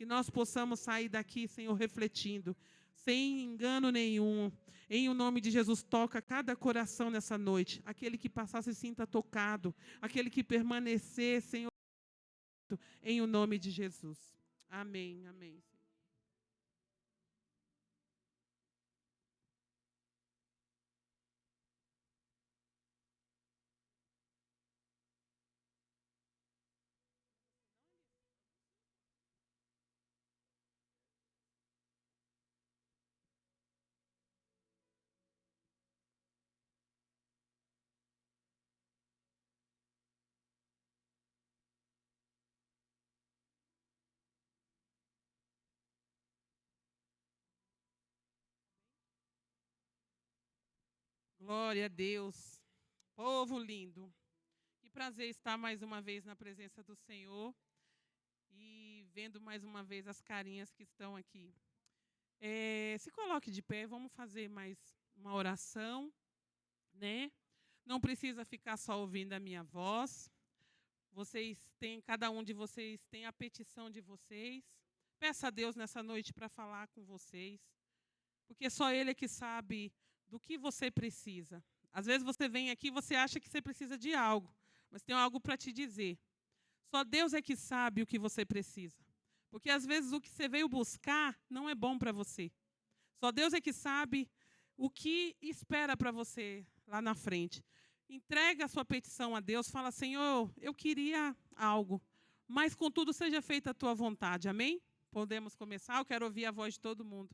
Que nós possamos sair daqui, Senhor, refletindo, sem engano nenhum. Em o nome de Jesus, toca cada coração nessa noite. Aquele que passar se sinta tocado. Aquele que permanecer, Senhor, em o nome de Jesus. Amém, amém. Glória a Deus. Povo lindo. Que prazer estar mais uma vez na presença do Senhor e vendo mais uma vez as carinhas que estão aqui. Se coloque de pé, vamos fazer mais uma oração, né? Não precisa ficar só ouvindo a minha voz. Cada um de vocês tem a petição de vocês. Peça a Deus nessa noite para falar com vocês, porque só Ele é que sabe do que você precisa. Às vezes você vem aqui e você acha que você precisa de algo, mas tem algo para te dizer. Só Deus é que sabe o que você precisa. Porque às vezes o que você veio buscar não é bom para você. Só Deus é que sabe o que espera para você lá na frente. Entrega a sua petição a Deus, fala: Senhor, eu queria algo, mas contudo seja feita a tua vontade. Amém? Podemos começar? Eu quero ouvir a voz de todo mundo.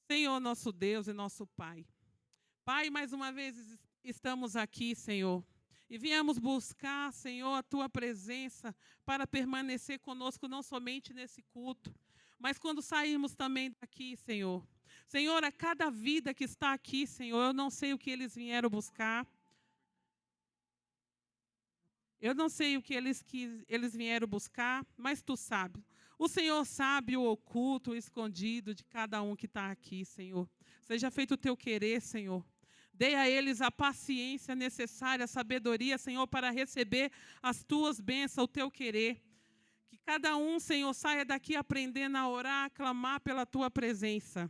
Senhor, nosso Deus e nosso Pai. Pai, mais uma vez estamos aqui, Senhor, e viemos buscar, Senhor, a Tua presença para permanecer conosco não somente nesse culto, mas quando sairmos também daqui, Senhor. Senhor, a cada vida que está aqui, Senhor, eu não sei o que eles vieram buscar. Eu não sei o que eles vieram buscar, mas Tu sabes. O Senhor sabe o oculto, o escondido de cada um que está aqui, Senhor. Seja feito o Teu querer, Senhor. Dê a eles a paciência necessária, a sabedoria, Senhor, para receber as Tuas bênçãos, o Teu querer. Que cada um, Senhor, saia daqui aprendendo a orar, a clamar pela Tua presença.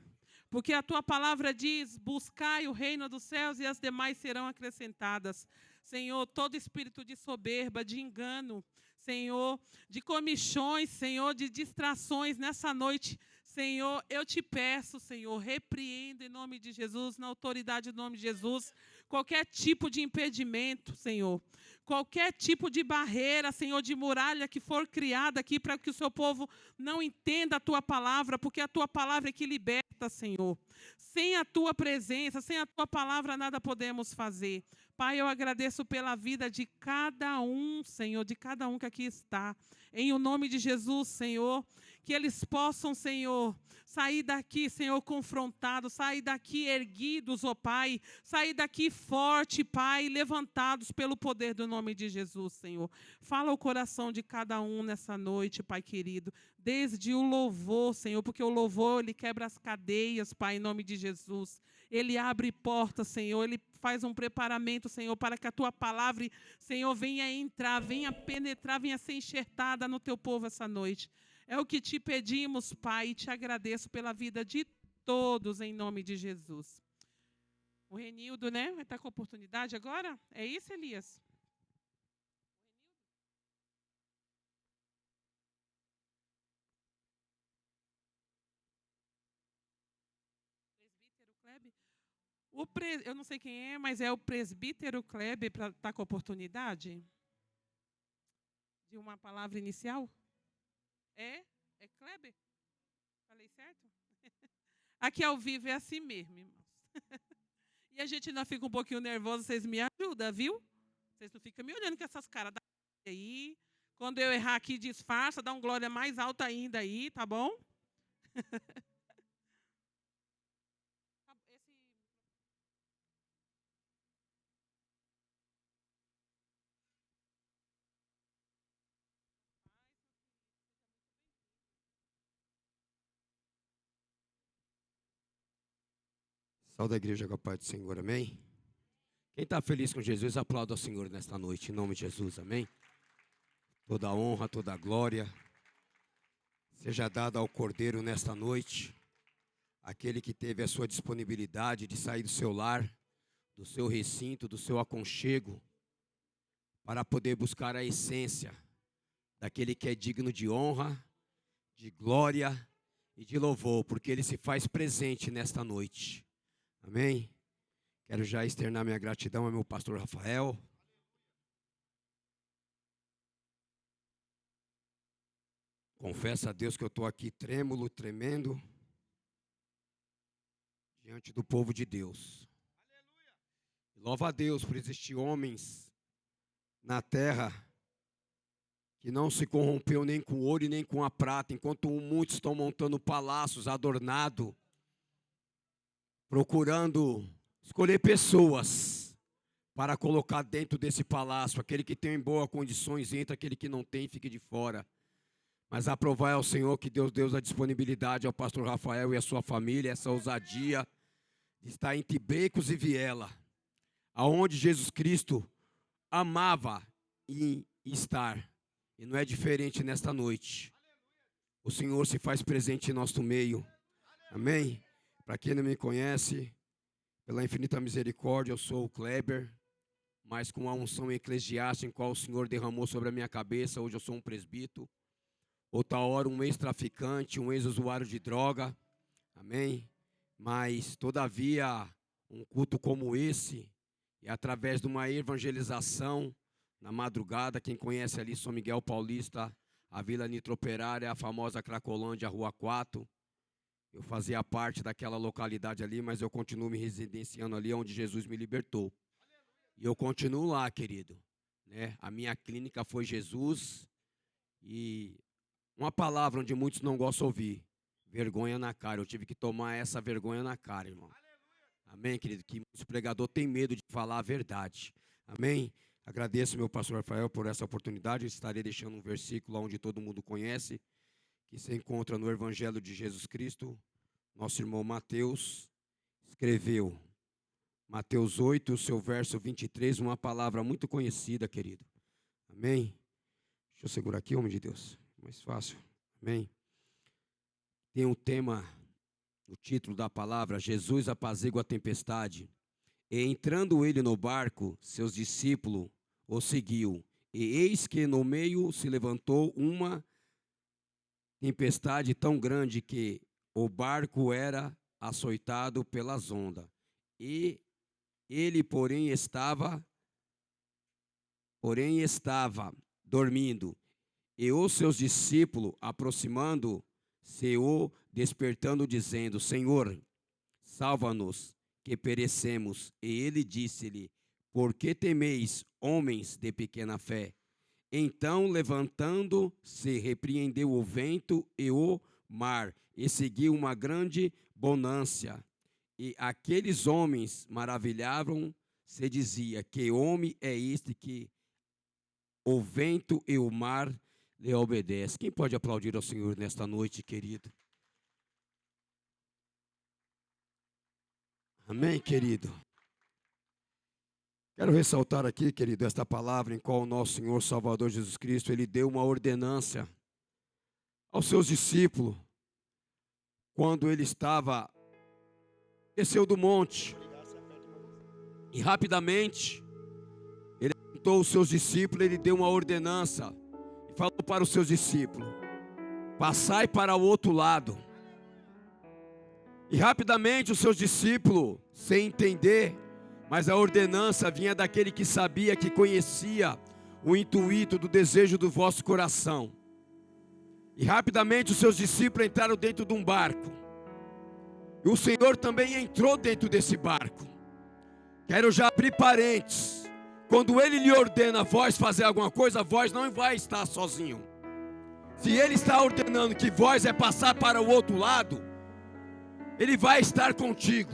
Porque a Tua palavra diz: buscai o reino dos céus e as demais serão acrescentadas. Senhor, todo espírito de soberba, de engano, Senhor, de comichões, Senhor, de distrações nessa noite, Senhor, eu te peço, Senhor, repreenda em nome de Jesus, na autoridade do nome de Jesus, qualquer tipo de impedimento, Senhor, qualquer tipo de barreira, Senhor, de muralha que for criada aqui para que o seu povo não entenda a Tua palavra, porque a Tua palavra é que liberta, Senhor. Sem a Tua presença, sem a Tua palavra, nada podemos fazer. Pai, eu agradeço pela vida de cada um, Senhor, de cada um que aqui está. Em o nome de Jesus, Senhor, que eles possam, Senhor, sair daqui, Senhor, confrontados, sair daqui erguidos, ó Pai, sair daqui forte, Pai, levantados pelo poder do nome de Jesus, Senhor. Fala o coração de cada um nessa noite, Pai querido, desde o louvor, Senhor, porque o louvor, ele quebra as cadeias, Pai, em nome de Jesus. Ele abre portas, Senhor, ele faz um preparamento, Senhor, para que a Tua palavra, Senhor, venha entrar, venha penetrar, venha ser enxertada no Teu povo essa noite. É o que te pedimos, Pai, e te agradeço pela vida de todos, em nome de Jesus. O Renildo, né? Vai estar com oportunidade agora? É isso, Elias? Presbítero Kleber? Eu não sei quem é, mas é o presbítero Kleber para estar com oportunidade? De uma palavra inicial? É? É Kleber? Falei certo? Aqui ao vivo é assim mesmo, irmãos. E a gente ainda fica um pouquinho nervoso, vocês me ajudam, viu? Vocês não ficam me olhando com essas caras aí. Quando eu errar aqui, disfarça, dá um glória mais alta ainda aí, tá bom? Saúde a igreja com a paz do Senhor, amém? Quem está feliz com Jesus, aplauda ao Senhor nesta noite, em nome de Jesus, amém? Toda a honra, toda a glória seja dado ao Cordeiro nesta noite, aquele que teve a sua disponibilidade de sair do seu lar, do seu recinto, do seu aconchego, para poder buscar a essência daquele que é digno de honra, de glória e de louvor, porque ele se faz presente nesta noite. Amém? Quero já externar minha gratidão ao meu pastor Rafael. Confesso a Deus que eu estou aqui trêmulo, tremendo, diante do povo de Deus. Louva a Deus por existir homens na terra que não se corrompeu nem com ouro e nem com a prata, enquanto muitos estão montando palácios adornados, procurando escolher pessoas para colocar dentro desse palácio. Aquele que tem em boas condições entra, aquele que não tem fique de fora. Mas aprovar ao Senhor que Deus deu a disponibilidade ao pastor Rafael e a sua família, essa ousadia de estar entre becos e viela, aonde Jesus Cristo amava estar. E não é diferente nesta noite. O Senhor se faz presente em nosso meio. Amém? Para quem não me conhece, pela infinita misericórdia, eu sou o Kleber, mas com a unção eclesiástica em qual o Senhor derramou sobre a minha cabeça, hoje eu sou um presbítero. Outra hora um ex-traficante, um ex-usuário de droga. Amém? Mas, todavia, um culto como esse, e através de uma evangelização, na madrugada, quem conhece ali São Miguel Paulista, a Vila Nitroperária, a famosa Cracolândia, a Rua 4. Eu fazia parte daquela localidade ali, mas eu continuo me residenciando ali onde Jesus me libertou. E eu continuo lá, querido. Né? A minha clínica foi Jesus. E uma palavra onde muitos não gostam de ouvir: vergonha na cara. Eu tive que tomar essa vergonha na cara, irmão. Amém, querido? Que o pregador tem medo de falar a verdade. Amém? Agradeço meu pastor Rafael por essa oportunidade. Eu estarei deixando um versículo onde todo mundo conhece, que se encontra no Evangelho de Jesus Cristo. Nosso irmão Mateus escreveu, Mateus 8, o seu verso 23, uma palavra muito conhecida, querido. Amém? Deixa eu segurar aqui, homem de Deus. Mais fácil. Amém? Tem um tema, o título da palavra: Jesus apazigua a tempestade. E entrando ele no barco, seus discípulos o seguiu. E eis que no meio se levantou uma tempestade tão grande que o barco era açoitado pelas ondas. E ele, porém, estava dormindo. E os seus discípulos, aproximando-se, o despertando, dizendo: Senhor, salva-nos, que perecemos. E ele disse-lhe: por que temeis, homens de pequena fé? Então, levantando-se, repreendeu o vento e o mar, e seguiu uma grande bonança. E aqueles homens maravilhavam-se, dizia: que homem é este que o vento e o mar lhe obedecem? Quem pode aplaudir ao Senhor nesta noite, querido? Amém, querido? Quero ressaltar aqui, querido, esta palavra em qual o nosso Senhor Salvador Jesus Cristo, ele deu uma ordenança aos seus discípulos, quando ele desceu do monte, e rapidamente, ele apontou os seus discípulos, ele deu uma ordenança, e falou para os seus discípulos: passai para o outro lado. E rapidamente os seus discípulos, sem entender, mas a ordenança vinha daquele que sabia, que conhecia o intuito do desejo do vosso coração. E rapidamente os seus discípulos entraram dentro de um barco. E o Senhor também entrou dentro desse barco. Quero já abrir parênteses. Quando Ele lhe ordena a vós fazer alguma coisa, vós não vai estar sozinho. Se Ele está ordenando que vós é passar para o outro lado, Ele vai estar contigo.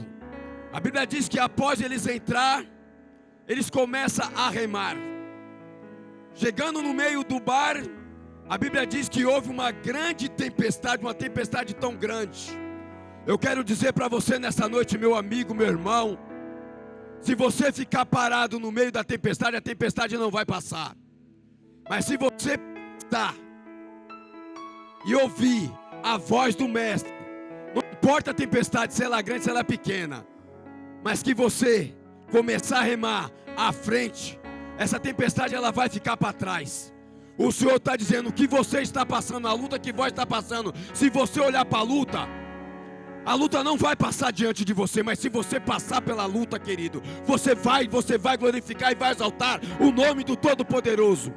A Bíblia diz que após eles entrar, eles começam a remar. Chegando no meio do bar, a Bíblia diz que houve uma grande tempestade, uma tempestade tão grande. Eu quero dizer para você nessa noite, meu amigo, meu irmão, se você ficar parado no meio da tempestade, a tempestade não vai passar. Mas se você está e ouvir a voz do mestre, não importa a tempestade, se ela é grande, se ela é pequena, mas que você começar a remar à frente, essa tempestade ela vai ficar para trás. O Senhor está dizendo o que você está passando, a luta que você está passando. Se você olhar para a luta não vai passar diante de você, mas se você passar pela luta, querido, você vai glorificar e vai exaltar o nome do Todo-Poderoso.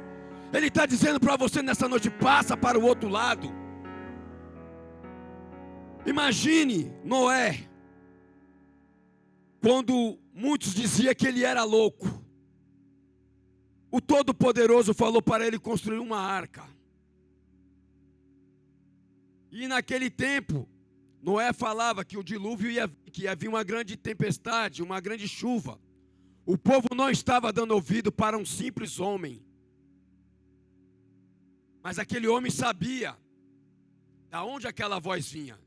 Ele está dizendo para você nessa noite: passa para o outro lado. Imagine Noé, quando muitos diziam que ele era louco, o Todo-Poderoso falou para ele construir uma arca. E naquele tempo, Noé falava que o dilúvio que ia vir uma grande tempestade, uma grande chuva. O povo não estava dando ouvido para um simples homem. Mas aquele homem sabia da onde aquela voz vinha.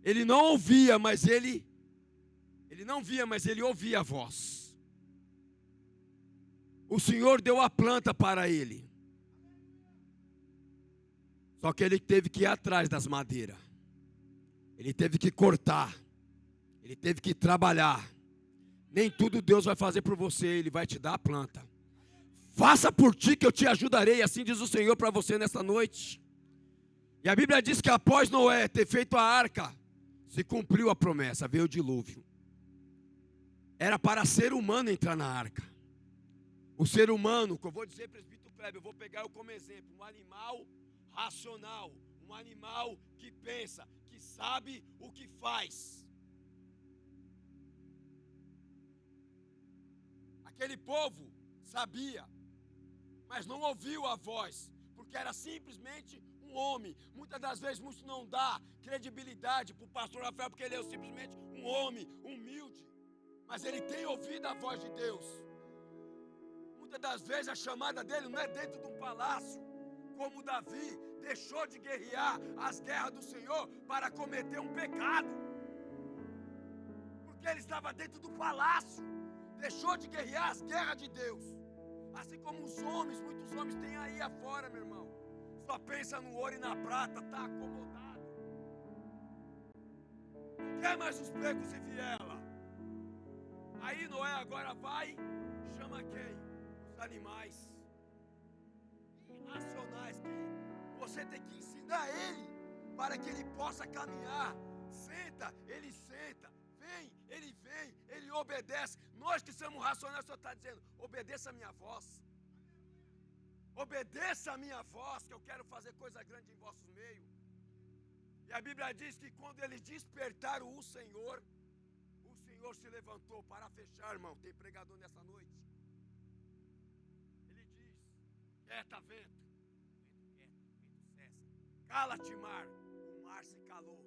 Ele não ouvia, mas ele não via, mas ele ouvia a voz. O Senhor deu a planta para ele. Só que ele teve que ir atrás das madeiras. Ele teve que cortar. Ele teve que trabalhar. Nem tudo Deus vai fazer por você, Ele vai te dar a planta. Faça por ti que eu te ajudarei, assim diz o Senhor para você nessa noite. E a Bíblia diz que após Noé ter feito a arca, se cumpriu a promessa, veio o dilúvio. Era para ser humano entrar na arca. O ser humano, que eu vou dizer, presbítero Kleber, eu vou pegar eu como exemplo, um animal racional, um animal que pensa, que sabe o que faz. Aquele povo sabia, mas não ouviu a voz, porque era simplesmente um homem. Muitas das vezes muitos não dá credibilidade para o pastor Rafael, porque ele é simplesmente um homem humilde, mas ele tem ouvido a voz de Deus. Muitas das vezes a chamada dele não é dentro de um palácio, como Davi deixou de guerrear as guerras do Senhor para cometer um pecado, porque ele estava dentro do palácio, deixou de guerrear as guerras de Deus. Assim como os homens, muitos homens têm aí afora, meu irmão, só pensa no ouro e na prata, está acomodado, não quer mais os becos e viela. Aí Noé agora vai, chama quem? Os animais irracionais, que você tem que ensinar ele para que ele possa caminhar. Senta, ele senta. Vem, ele obedece. Nós que somos racionais, o Senhor está dizendo: obedeça a minha voz. Obedeça a minha voz, que eu quero fazer coisa grande em vossos meios. E a Bíblia diz que quando eles despertaram o Senhor se levantou para fechar, irmão. Tem pregador nessa noite. Ele diz: quieta, vento. Vento cessa. Cala-te, mar. O mar se calou.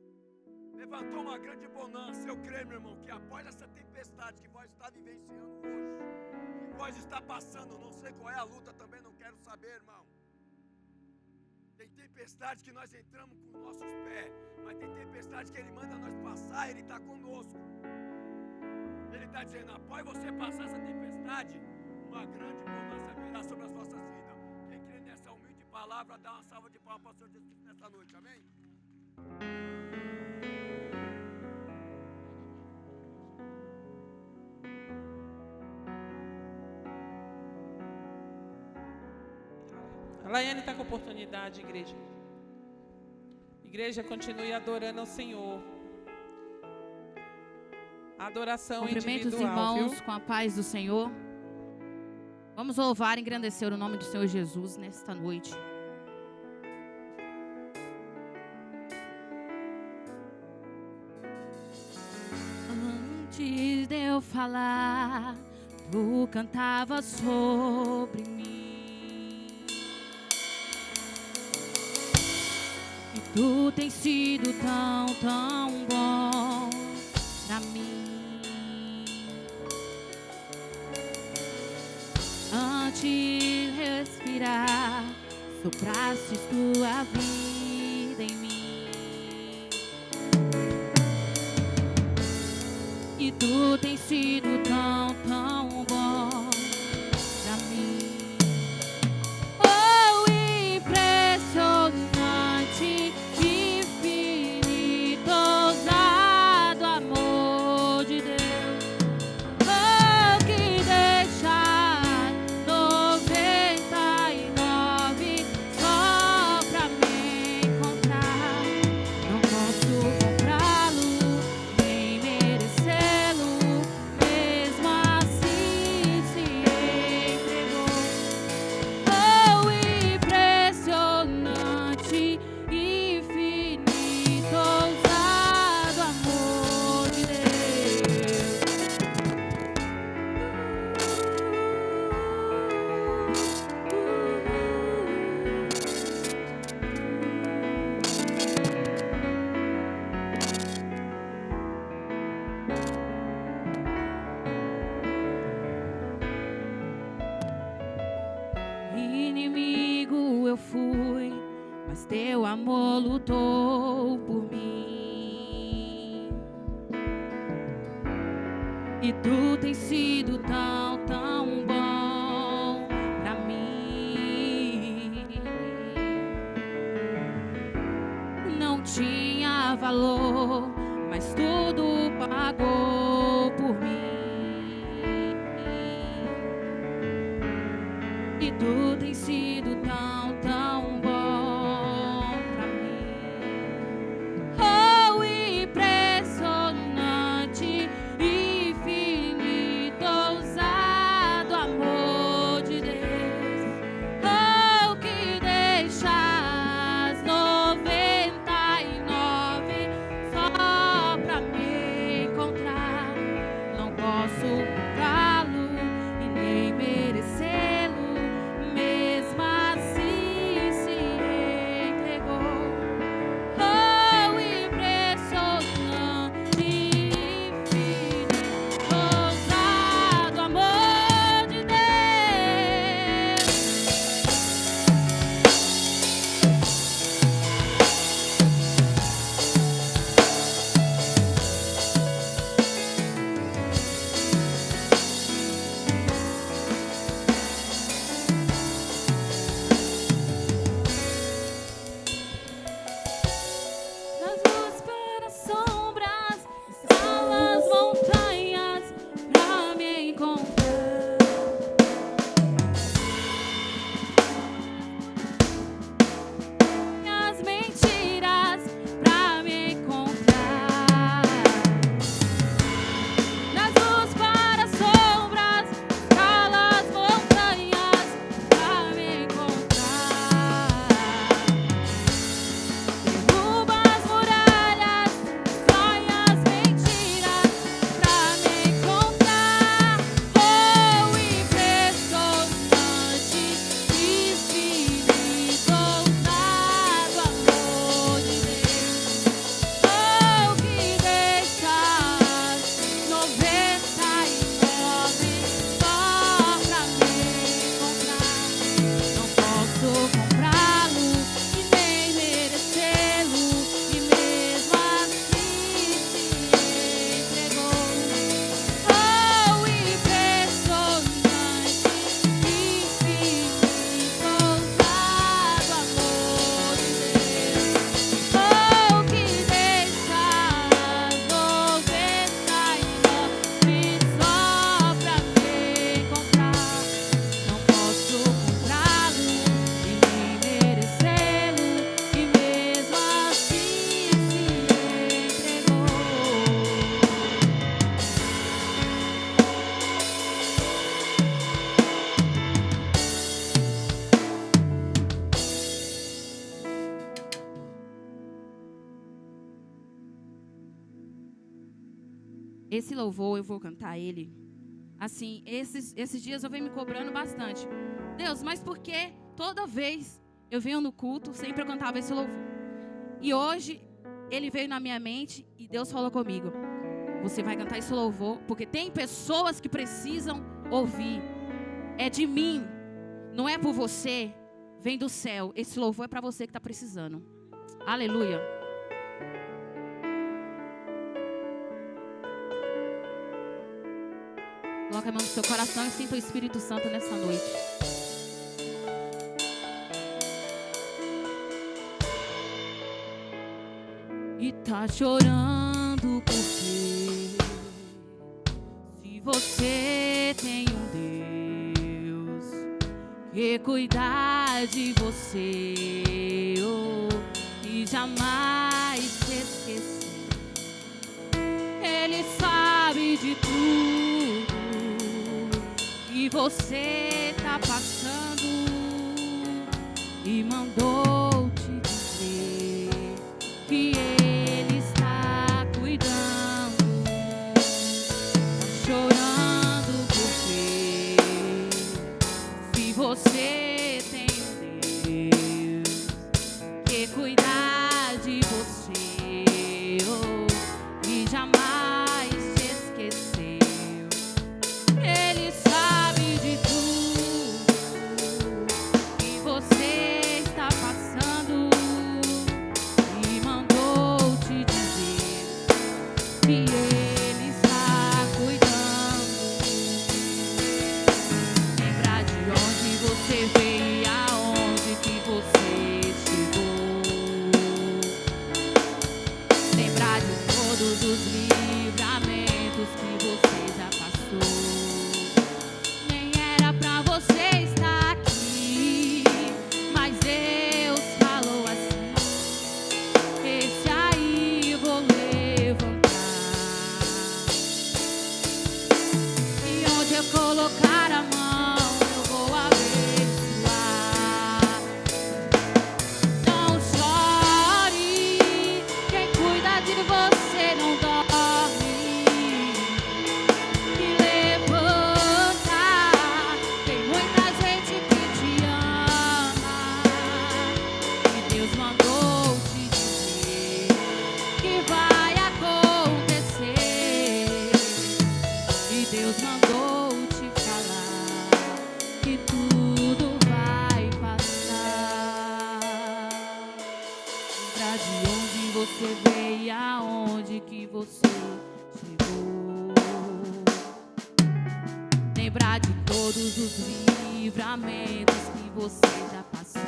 Levantou uma grande bonança. Eu creio, meu irmão, que após essa tempestade que vós está vivenciando hoje, que vós está passando, não sei qual é a luta também, não quero saber, irmão. Tem tempestade que nós entramos com os nossos pés, mas tem tempestade que Ele manda nós passar, Ele está conosco. Ele está dizendo: após você passar essa tempestade, uma grande bonança virá sobre as nossas vidas. Quem crê nessa humilde palavra, dá uma salva de palmas para o Senhor Jesus nessa noite, amém? A Laiane está com oportunidade, igreja. Igreja, continue adorando ao Senhor. Adoração Cumprimento individual, os irmãos, viu? com a paz do Senhor. Vamos louvar e engrandecer o nome do Senhor Jesus nesta noite. Antes de eu falar, tu cantava sobre mim. E tu tens sido tão, tão bom pra mim. Antes de respirar, sopraste tua vida em mim. E tu tens sido tão, tão bom pra mim. Oh, impressionante, amor lutou por mim. E tu tens sido tão, tão bom pra mim. Não tinha valor, mas tudo pagou por mim. E tu tens sido tão, tão bom pra mim. Oh, impressionante, infinito, ousado amor de Deus. Oh, que deixa as 99 só pra me encontrar. Não posso comprá-lo e nem merecê-lo, mesmo assim se entregou. Oh, impressionante, infinito, ousado amor de Deus. Das luzes para as sombras, escala as montanhas pra me encontrar. As mentiras pra me encontrar. Das luzes para as sombras, escala as montanhas pra me encontrar. Derruba as muralhas, destrói as mentiras pra me encontrar. Oh, impressionante, infinito, ousado amor de Deus. Oh, que deixa as 99 só pra me encontrar. Não posso comprá-lo e nem merecê-lo, e mesmo assim se entregou. Oh, impressionante, infinito, ousado amor de Deus. Oh, que deixa as 99 só pra me encontrar. Não posso comprá-lo e nem merecê-lo, e mesmo assim se entregou. Esse louvor eu vou cantar ele. Assim, esses dias eu venho me cobrando bastante. Deus, mas por que toda vez eu venho no culto, sempre eu cantava esse louvor? E hoje ele veio na minha mente e Deus falou comigo: você vai cantar esse louvor porque tem pessoas que precisam ouvir. É de mim, não é por você, vem do céu. Esse louvor é para você que está precisando. Aleluia. Coloque a mão no seu coração e sinta o Espírito Santo nessa noite. E tá chorando porque se você tem um Deus que cuidar de você, e jamais se esquecer, Ele sabe de tudo que você tá passando e mandou te dizer que Ele está cuidando. Tá chorando porque se você tem um Deus que cuidar de você, e jamais te esqueceu, Ele sabe de tudo que você está passando vai acontecer. E Deus mandou te falar que tudo vai passar. Lembrar de onde você veio e aonde que você chegou. Lembrar de todos os livramentos que você já passou.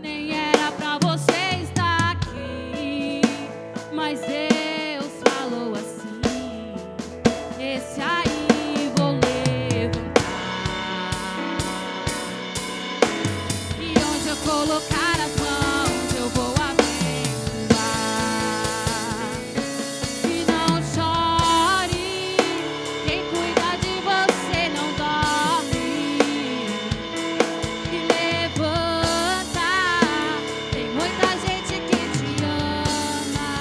Nem era pra você estar aqui, mas Deus falou assim: esse aí vou levantar. E onde eu colocar as mãos eu vou abençoar. E não chore, quem cuida de você não dorme. E levanta, tem muita gente que te ama.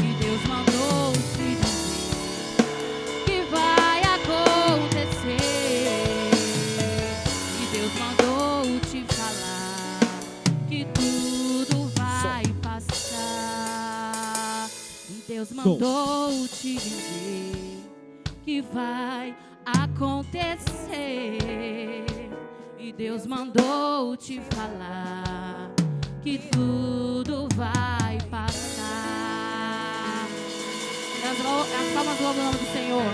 E Deus mandou te dizer que vai acontecer. E Deus mandou te falar que tudo vai passar. E Deus mandou te dizer que vai acontecer. E Deus mandou te falar que tudo vai passar. As palmas louvam o nome do Senhor.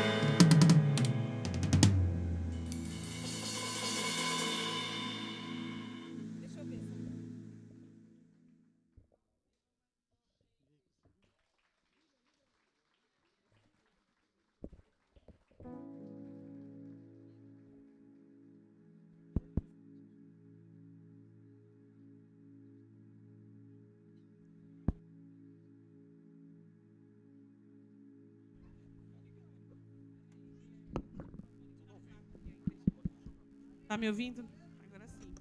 Está me ouvindo? Agora sim.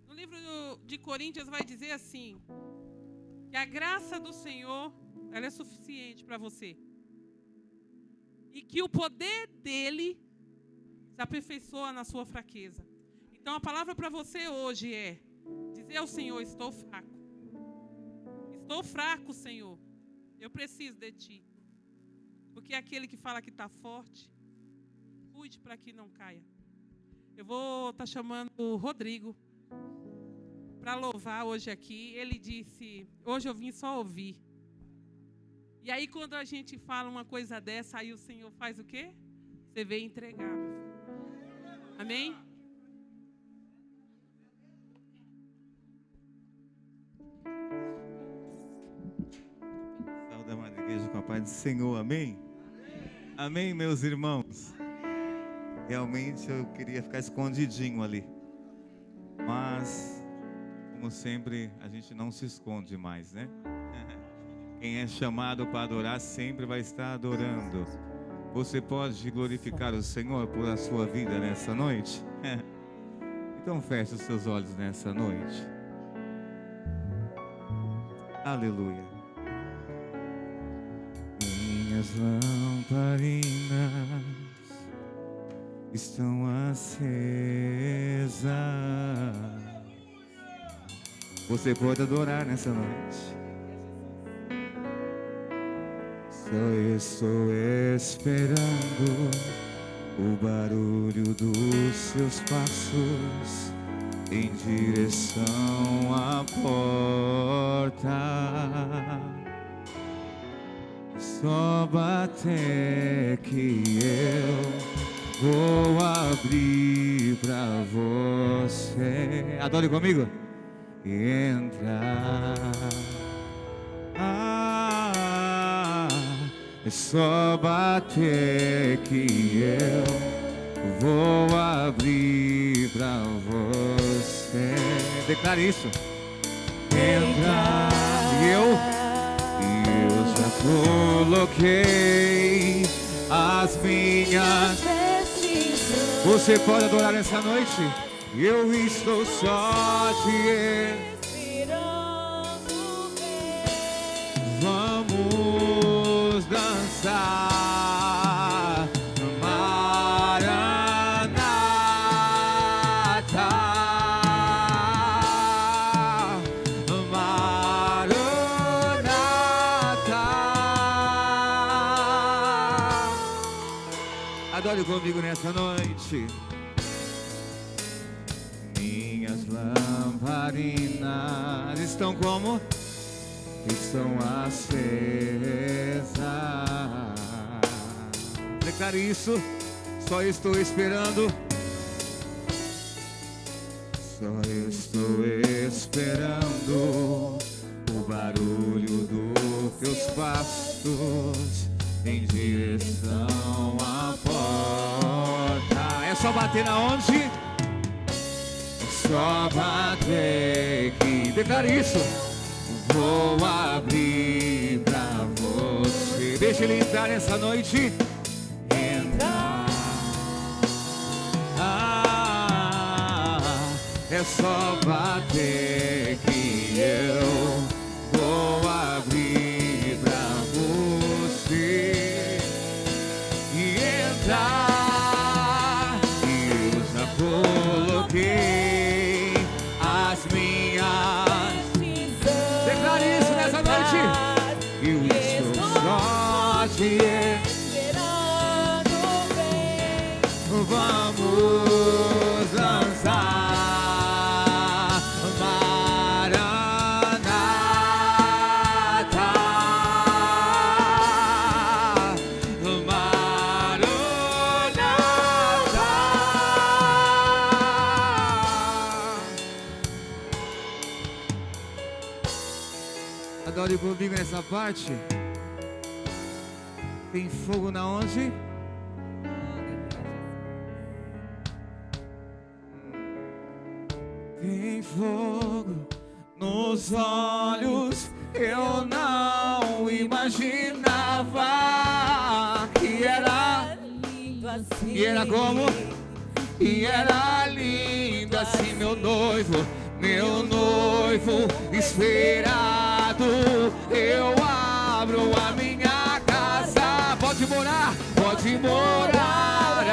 No livro de Coríntios vai dizer assim, que a graça do Senhor, ela é suficiente para você. E que o poder dele se aperfeiçoa na sua fraqueza. Então a palavra para você hoje é dizer ao Senhor: estou fraco. Estou fraco, Senhor. Eu preciso de ti. Porque aquele que fala que está forte, cuide para que não caia. Eu vou estar chamando o Rodrigo para louvar hoje aqui. Ele disse: hoje eu vim só ouvir. E aí quando a gente fala uma coisa dessa, aí o Senhor faz o quê? Você veio entregar, meu filho. Amém? Saúde, amada igreja, com a paz do Senhor, amém? Amém, meus irmãos. Realmente eu queria ficar escondidinho ali, mas, como sempre, a gente não se esconde mais, né? Quem é chamado para adorar sempre vai estar adorando. Você pode glorificar o Senhor por a sua vida nessa noite? Então feche os seus olhos nessa noite. Aleluia. Minhas lamparinas estão acesas. Você pode adorar nessa noite. Só estou esperando o barulho dos seus passos em direção à porta. Só bater que eu vou abrir pra você. Adore comigo. Entrar. É só bater que eu vou abrir pra você. Declare isso. Entrar. E eu já coloquei as minhas. Você pode adorar nessa noite? Eu estou só te esperando. Vamos dançar, Maranata, Maranata. Adore comigo nessa noite. Minhas lamparinas estão como? Estão acesas. Declare isso. Só estou esperando. Só estou esperando o barulho dos teus passos em direção à porta. É só bater na onde? É só bater que... Declare isso. Vou abrir pra você. Deixa ele entrar nessa noite. Entrar. É só bater que eu vou abrir pra você e entrar. E eu já coloquei as minhas. Declare isso nessa noite. Eu estou só te esperando bem. Vamos dançar. Adore comigo nessa parte. Tem fogo na onde? Tem fogo nos olhos. Eu não imaginava que era lindo assim. E era como? E era lindo assim, meu noivo esperado. Eu abro a minha casa. Pode morar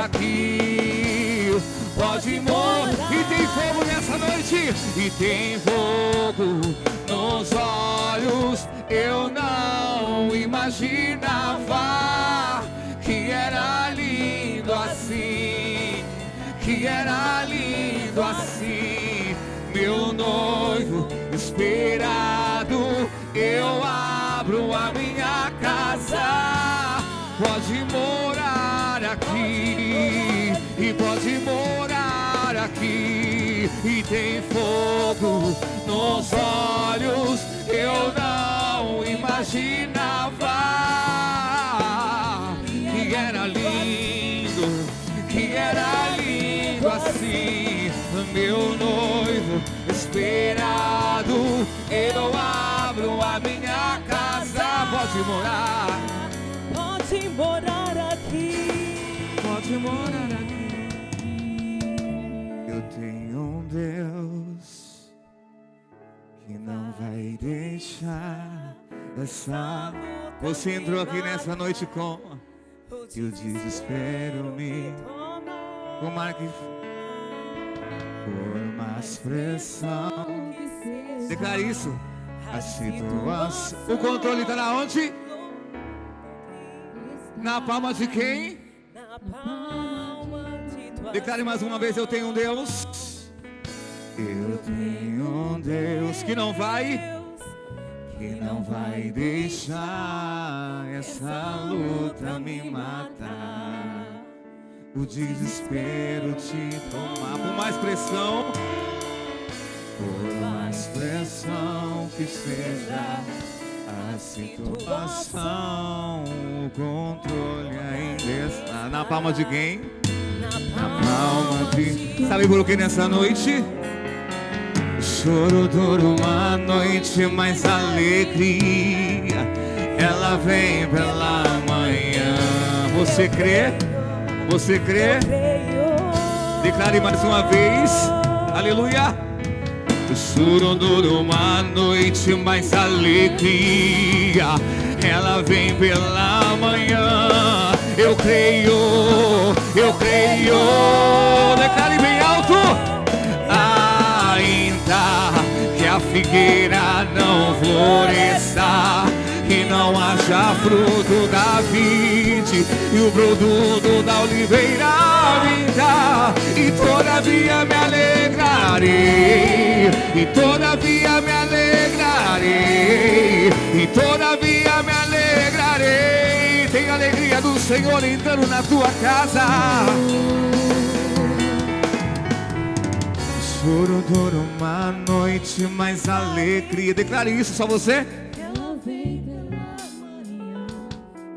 aqui. Pode morar. E tem fogo nessa noite. E tem fogo nos olhos. Eu não imaginava que era lindo assim. Que era lindo assim. Meu noivo esperado, eu abro a minha casa. Pode morar aqui, e pode morar aqui. E tem fogo nos olhos, eu não imaginava que era lindo assim. Meu noivo esperado, eu abro a minha casa. Pode morar aqui. Pode morar aqui. Eu tenho um Deus que não vai deixar essa. Você entrou aqui nessa noite com e o desespero me tomar que por mais pressão. Declare isso. A situação. O controle está na onde? Na palma de quem? Declare mais uma vez. Eu tenho um Deus. Eu tenho um Deus que não vai deixar essa luta me matar. O desespero te tomar. Por mais pressão que seja a situação, o controle ainda está na palma de quem? Na palma de... Sabe por que nessa noite? O choro dura uma noite, mas a alegria ela vem pela manhã. Você crê? Você crê? Declare mais uma vez. Aleluia. O choro dura uma noite, mas a alegria ela vem pela manhã. Eu creio. Declare bem alto. Ainda que a figueira não floresça e não haja fruto da vide e o produto da oliveira me dá. E todavia me alegrarei, e todavia me alegrarei, e todavia me alegrarei. Tem a alegria do Senhor entrando na tua casa. Choro dura uma noite, mas alegria. Declare isso, só você. Ela vem pela manhã,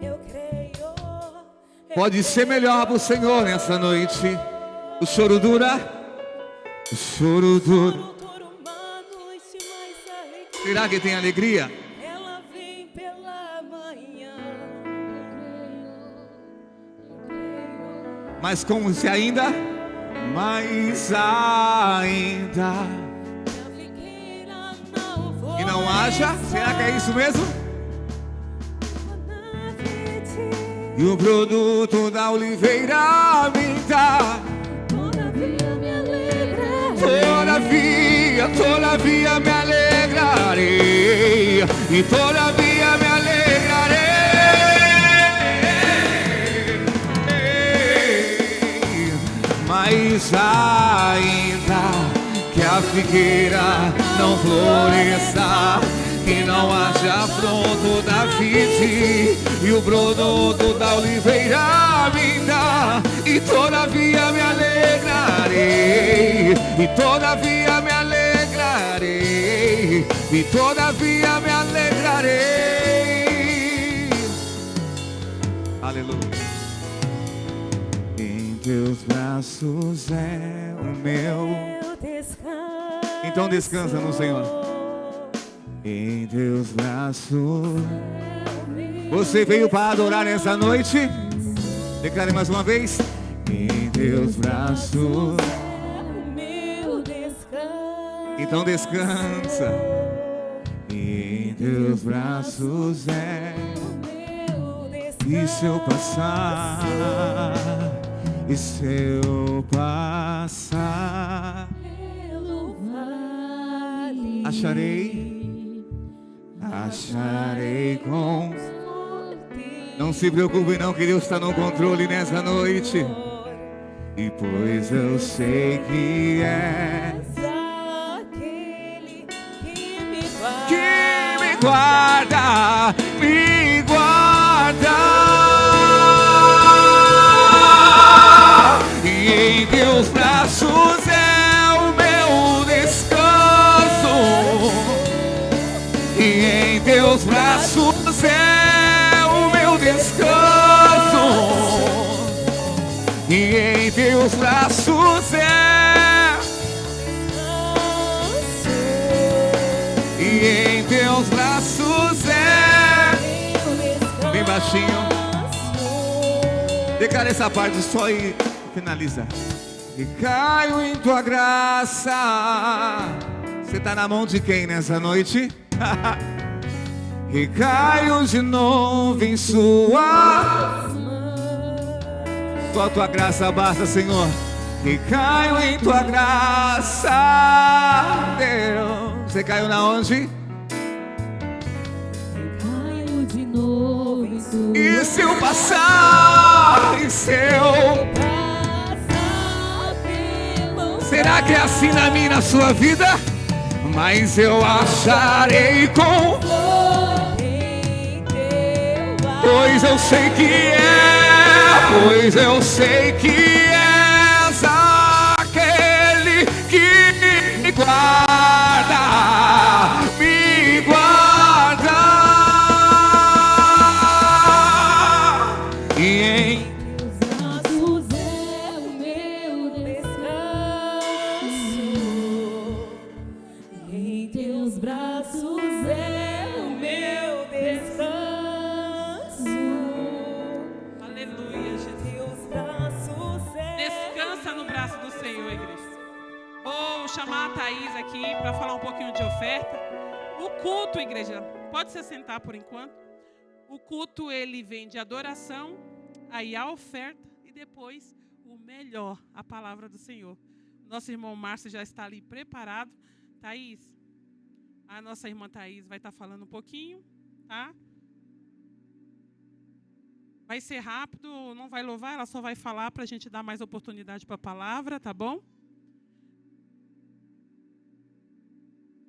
eu creio. Pode ser melhor para o Senhor nessa noite. O choro dura. O choro dura. Choro dura uma noite, mas alegria. Será que tem alegria? Ela vem pela manhã, Mas como se ainda? Mas ainda. a figueira não floresce. E não haja? Será que é isso mesmo? E o produto da oliveira me dá. Todavia me alegrarei. Todavia me alegrarei. E todavia me alegrarei. Mas ainda que a figueira não floresça, que não haja fruto da vide e o produto da oliveira me dá. E todavia me alegrarei, e todavia me alegrarei, e todavia me alegrarei. Aleluia. Em teus braços é o meu. Então descansa no Senhor. Em teus braços. Você veio para adorar nessa noite? Declare mais uma vez. Em teus braços. Então descansa. Em teus braços é. E se eu passar? E se eu passar? Pelo vale, Acharei com. Não se preocupe não, que Deus está no controle nessa noite. E pois eu sei que é aquele que me guarda. que me guarda, me guarda. E em teus braços é o meu descanso. E em teus braços é o meu descanso. E em teus braços é. E em teus braços é. Bem baixinho. Declara essa parte só e finaliza. E caio em tua graça. Você tá na mão de quem nessa noite? E caio de novo em sua. Só tua graça basta, Senhor. E caio em tua graça, Deus. Você caiu na onde? Caio de novo em sua. E se eu passar? E se eu... Será que é assim na minha e na sua vida? Mas eu acharei com. Pois eu sei que é. Pois eu sei que és aquele que me guarda. Me guarda. E em braços é o meu descanso. Em teus braços é o meu descanso. Aleluia, Jesus. Teus braços é. Descansa no braço do Senhor, igreja. Vou chamar a Thaís aqui para falar um pouquinho de oferta. O culto, igreja, pode se sentar por enquanto. O culto, ele vem de adoração, aí a oferta e depois o melhor, a palavra do Senhor. Nosso irmão Márcio já está ali preparado. Thaís, a nossa irmã Thaís vai estar falando um pouquinho, tá? Vai ser rápido, não vai louvar, ela só vai falar para a gente dar mais oportunidade para a palavra, tá bom?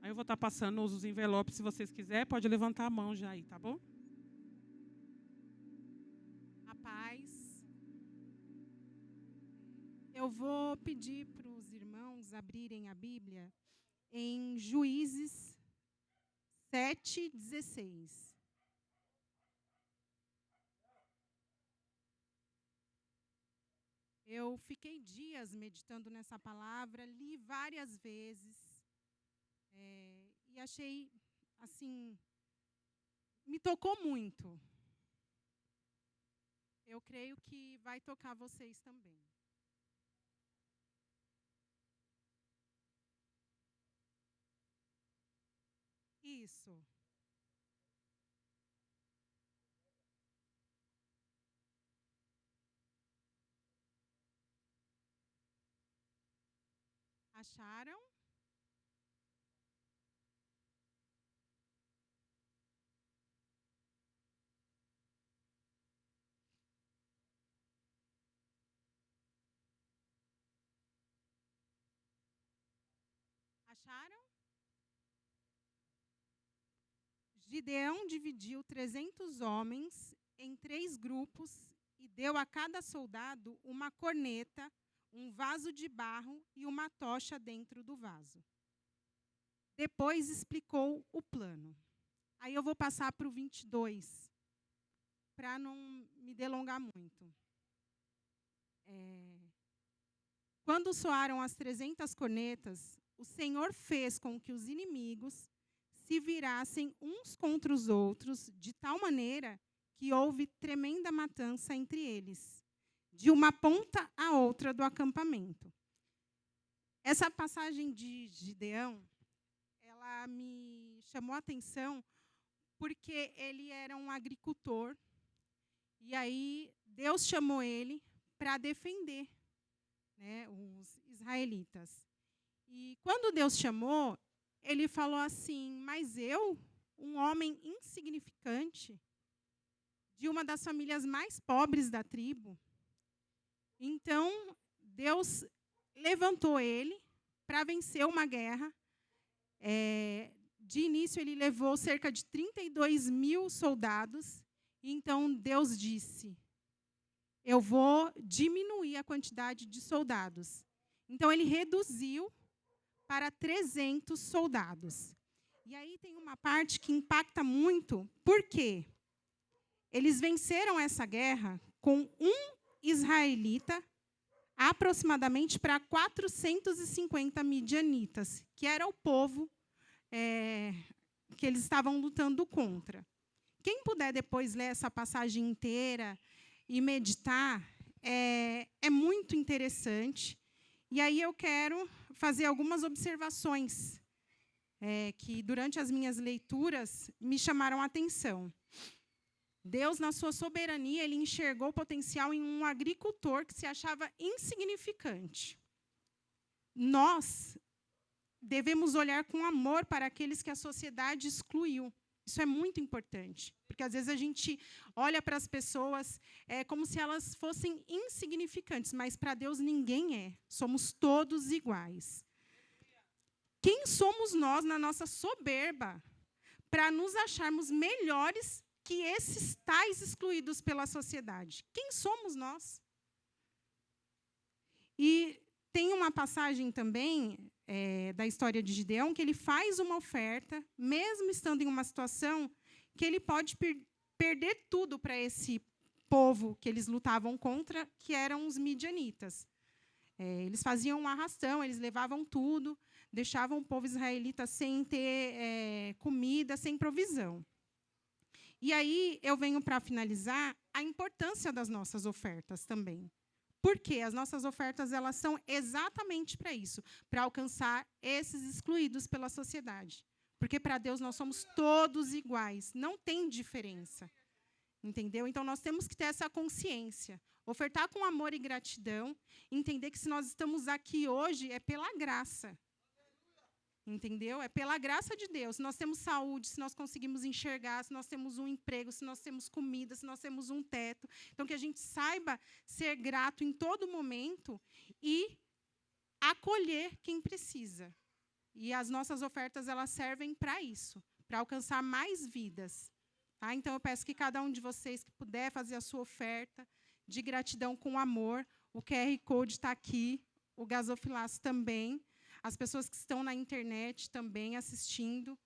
Aí eu vou estar passando os envelopes, se vocês quiserem, pode levantar a mão já aí, tá bom? A paz. Eu vou pedir para os irmãos abrirem a Bíblia em Juízes 7:16. Eu fiquei dias meditando nessa palavra, li várias vezes, e achei, assim, me tocou muito. Eu creio que vai tocar vocês também. Isso. Acharam? Acharam? Gideão dividiu 300 homens em 3 grupos e deu a cada soldado uma corneta, um vaso de barro e uma tocha dentro do vaso. Depois explicou o plano. Aí eu vou passar para o 22, para não me delongar muito. Quando soaram as 300 cornetas, o Senhor fez com que os inimigos se virassem uns contra os outros, de tal maneira que houve tremenda matança entre eles, de uma ponta à outra do acampamento. Essa passagem de Gideão, ela me chamou a atenção porque ele era um agricultor, e aí Deus chamou ele para defender, né, os israelitas. E quando Deus chamou, ele falou assim: mas eu, um homem insignificante, de uma das famílias mais pobres da tribo. Então, Deus levantou ele para vencer uma guerra. De início, ele levou cerca de 32.000 soldados. Então, Deus disse: eu vou diminuir a quantidade de soldados. Então, ele reduziu para 300 soldados. E aí tem uma parte que impacta muito, porque eles venceram essa guerra com um israelita, aproximadamente para 450 midianitas, que era o povo que eles estavam lutando contra. Quem puder depois ler essa passagem inteira e meditar, é muito interessante. E aí eu quero fazer algumas observações que, durante as minhas leituras, me chamaram a atenção. Deus, na sua soberania, ele enxergou o potencial em um agricultor que se achava insignificante. Nós devemos olhar com amor para aqueles que a sociedade excluiu. Isso é muito importante, porque às vezes a gente olha para as pessoas como se elas fossem insignificantes, mas para Deus ninguém é. Somos todos iguais. Quem somos nós na nossa soberba para nos acharmos melhores que esses tais excluídos pela sociedade? Quem somos nós? E tem uma passagem também da história de Gideão, que ele faz uma oferta, mesmo estando em uma situação que ele pode perder tudo para esse povo que eles lutavam contra, que eram os midianitas. Eles faziam um arrastão, eles levavam tudo, deixavam o povo israelita sem ter comida, sem provisão. E aí eu venho para finalizar a importância das nossas ofertas também. Porque as nossas ofertas, elas são exatamente para isso, para alcançar esses excluídos pela sociedade. Porque para Deus nós somos todos iguais, não tem diferença. Entendeu? Então nós temos que ter essa consciência, ofertar com amor e gratidão, entender que se nós estamos aqui hoje é pela graça. Entendeu? É pela graça de Deus. Se nós temos saúde, se nós conseguimos enxergar, se nós temos um emprego, se nós temos comida, se nós temos um teto. Então, que a gente saiba ser grato em todo momento e acolher quem precisa. E as nossas ofertas, elas servem para isso, para alcançar mais vidas. Tá? Então, eu peço que cada um de vocês que puder fazer a sua oferta de gratidão com amor, o QR Code está aqui, o gasofilaço também, as pessoas que estão na internet também assistindo.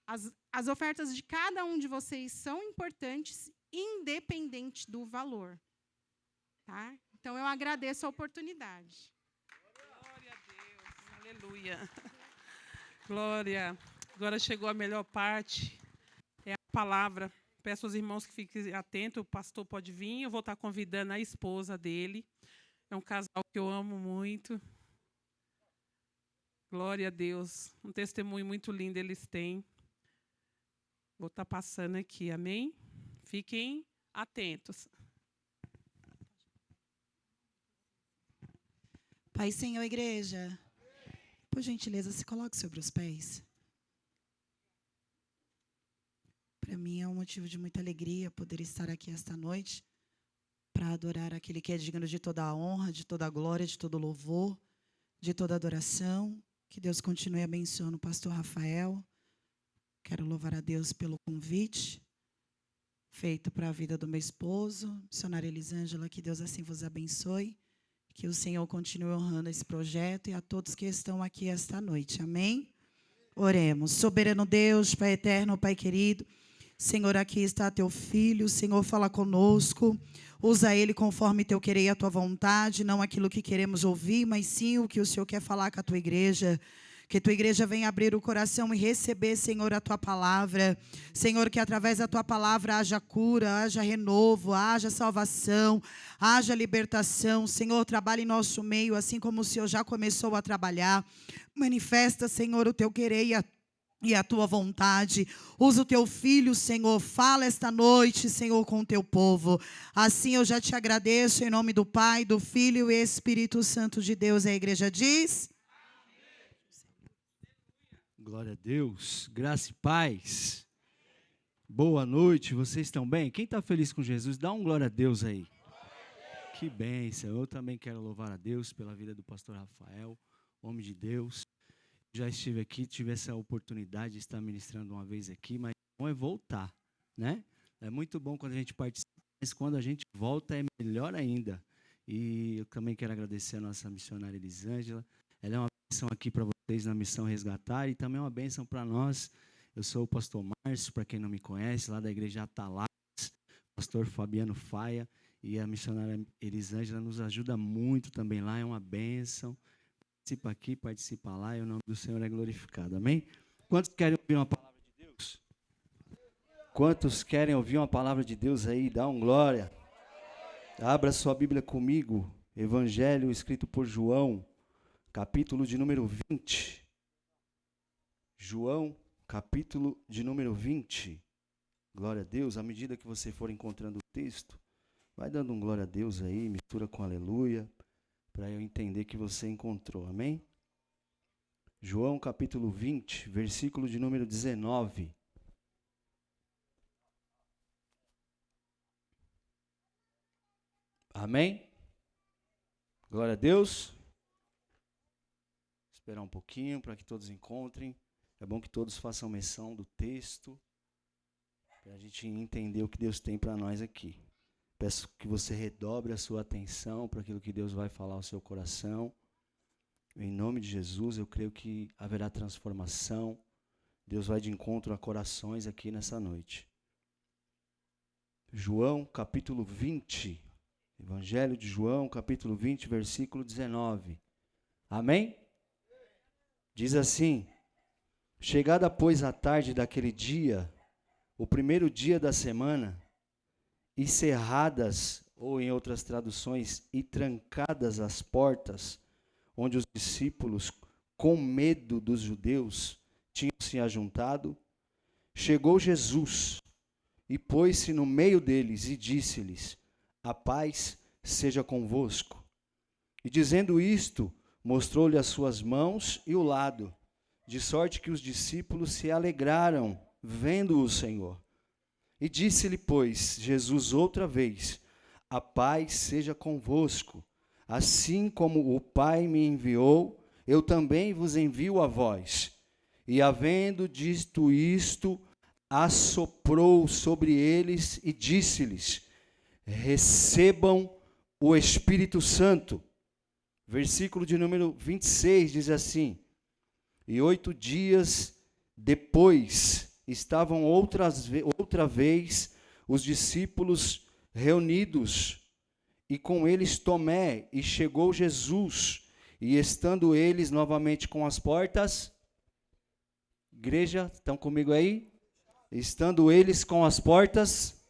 As ofertas de cada um de vocês são importantes, independente do valor. Tá? Então, eu agradeço a oportunidade. Glória a Deus. Aleluia. Glória. Agora chegou a melhor parte. É a palavra. Peço aos irmãos que fiquem atentos. O pastor pode vir. Eu vou estar convidando a esposa dele. É um casal que eu amo muito. Glória a Deus. Um testemunho muito lindo eles têm. Vou estar passando aqui, amém? Fiquem atentos. Pai e Senhor, igreja. Por gentileza, se coloque sobre os pés. Para mim é um motivo de muita alegria poder estar aqui esta noite para adorar aquele que é digno de toda a honra, de toda a glória, de todo o louvor, de toda a adoração. Que Deus continue abençoando o pastor Rafael. Quero louvar a Deus pelo convite feito para a vida do meu esposo, missionária Elisângela, que Deus assim vos abençoe. Que o Senhor continue honrando esse projeto e a todos que estão aqui esta noite. Amém? Oremos. Soberano Deus, Pai eterno, Pai querido, Senhor, aqui está teu filho, Senhor, fala conosco. Usa ele conforme teu querer e a tua vontade, não aquilo que queremos ouvir, mas sim o que o Senhor quer falar com a tua igreja. Que tua igreja venha abrir o coração e receber, Senhor, a tua palavra. Senhor, que através da tua palavra haja cura, haja renovo, haja salvação, haja libertação. Senhor, trabalhe em nosso meio, assim como o Senhor já começou a trabalhar. Manifesta, Senhor, o teu querer e a tua vontade. Usa o teu filho, Senhor. Fala esta noite, Senhor, com o teu povo. Assim eu já te agradeço em nome do Pai, do Filho e Espírito Santo de Deus. A igreja diz... Glória a Deus, graça e paz. Boa noite, vocês estão bem? Quem está feliz com Jesus, dá um glória a Deus aí. Que bênção, eu também quero louvar a Deus pela vida do pastor Rafael, homem de Deus. Já estive aqui, tive essa oportunidade de estar ministrando uma vez aqui, mas bom é voltar, né? É muito bom quando a gente participa, mas quando a gente volta é melhor ainda. E eu também quero agradecer a nossa missionária Elisângela. Ela é uma bênção aqui para vocês na Missão Resgatar e também uma bênção para nós. Eu sou o pastor Márcio, para quem não me conhece, lá da igreja Atalás, pastor Fabiano Faia, e a missionária Elisângela nos ajuda muito também lá, é uma bênção. Participa aqui, participa lá, e o nome do Senhor é glorificado, amém? Quantos querem ouvir uma palavra de Deus? Quantos querem ouvir uma palavra de Deus aí? Dá um glória. Abra sua Bíblia comigo, Evangelho escrito por João, capítulo de número 20. João, capítulo de número 20. Glória a Deus. À medida que você for encontrando o texto, vai dando um glória a Deus aí, mistura com aleluia, para eu entender que você encontrou. Amém? João, capítulo 20, versículo de número 19. Amém? Glória a Deus. Esperar um pouquinho para que todos encontrem. É bom que todos façam menção do texto, para a gente entender o que Deus tem para nós aqui. Peço que você redobre a sua atenção para aquilo que Deus vai falar ao seu coração. Em nome de Jesus, eu creio que haverá transformação. Deus vai de encontro a corações aqui nessa noite. João, capítulo 20. Evangelho de João, capítulo 20, versículo 19. Amém? Diz assim: chegada, pois, a tarde daquele dia, o primeiro dia da semana, e cerradas, ou em outras traduções, e trancadas as portas, onde os discípulos, com medo dos judeus, tinham se ajuntado, chegou Jesus e pôs-se no meio deles e disse-lhes: a paz seja convosco. E dizendo isto, mostrou-lhe as suas mãos e o lado. de sorte que os discípulos se alegraram vendo o Senhor. E disse-lhe, pois, Jesus outra vez: a paz seja convosco. Assim como o Pai me enviou, eu também vos envio a vós. E havendo dito isto, assoprou sobre eles e disse-lhes: recebam o Espírito Santo. Versículo de número 26 diz assim: e 8 dias depois estavam outra vez os discípulos reunidos, e com eles Tomé, e chegou Jesus, e estando eles novamente com as portas, igreja, estão comigo aí? Estando eles com as portas,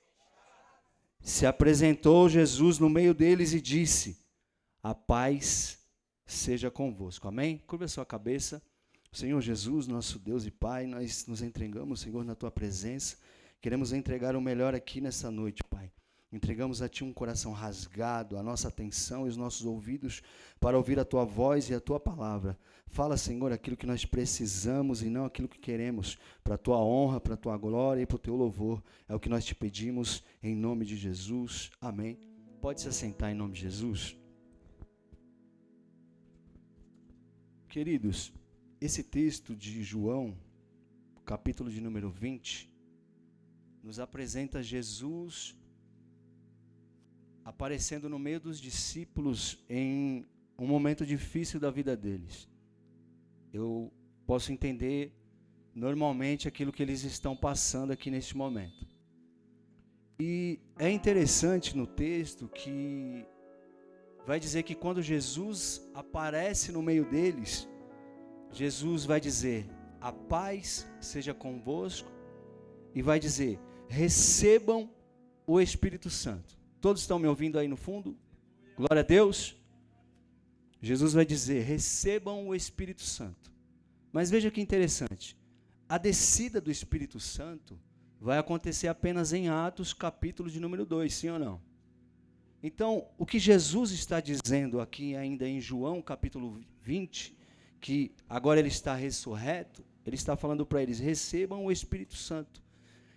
se apresentou Jesus no meio deles e disse: a paz seja convosco. Amém? Curva a sua cabeça. Senhor Jesus, nosso Deus e Pai, nós nos entregamos, Senhor, na Tua presença. Queremos entregar o melhor aqui nessa noite, Pai. Entregamos a Ti um coração rasgado, a nossa atenção e os nossos ouvidos para ouvir a Tua voz e a Tua palavra. Fala, Senhor, aquilo que nós precisamos e não aquilo que queremos, para a Tua honra, para a Tua glória e para o Teu louvor. É o que nós te pedimos em nome de Jesus. Amém. Pode se assentar em nome de Jesus. Queridos, esse texto de João, capítulo de número 20, nos apresenta Jesus aparecendo no meio dos discípulos em um momento difícil da vida deles. Eu posso entender normalmente aquilo que eles estão passando aqui neste momento. E é interessante no texto que vai dizer que quando Jesus aparece no meio deles, Jesus vai dizer: a paz seja convosco, e vai dizer: recebam o Espírito Santo. Todos estão me ouvindo aí no fundo? Glória a Deus. Jesus vai dizer: recebam o Espírito Santo. Mas veja que interessante, a descida do Espírito Santo vai acontecer apenas em Atos, capítulo de número 2, sim ou não? Então, o que Jesus está dizendo aqui ainda em João, capítulo 20, que agora ele está ressurreto, ele está falando para eles: recebam o Espírito Santo.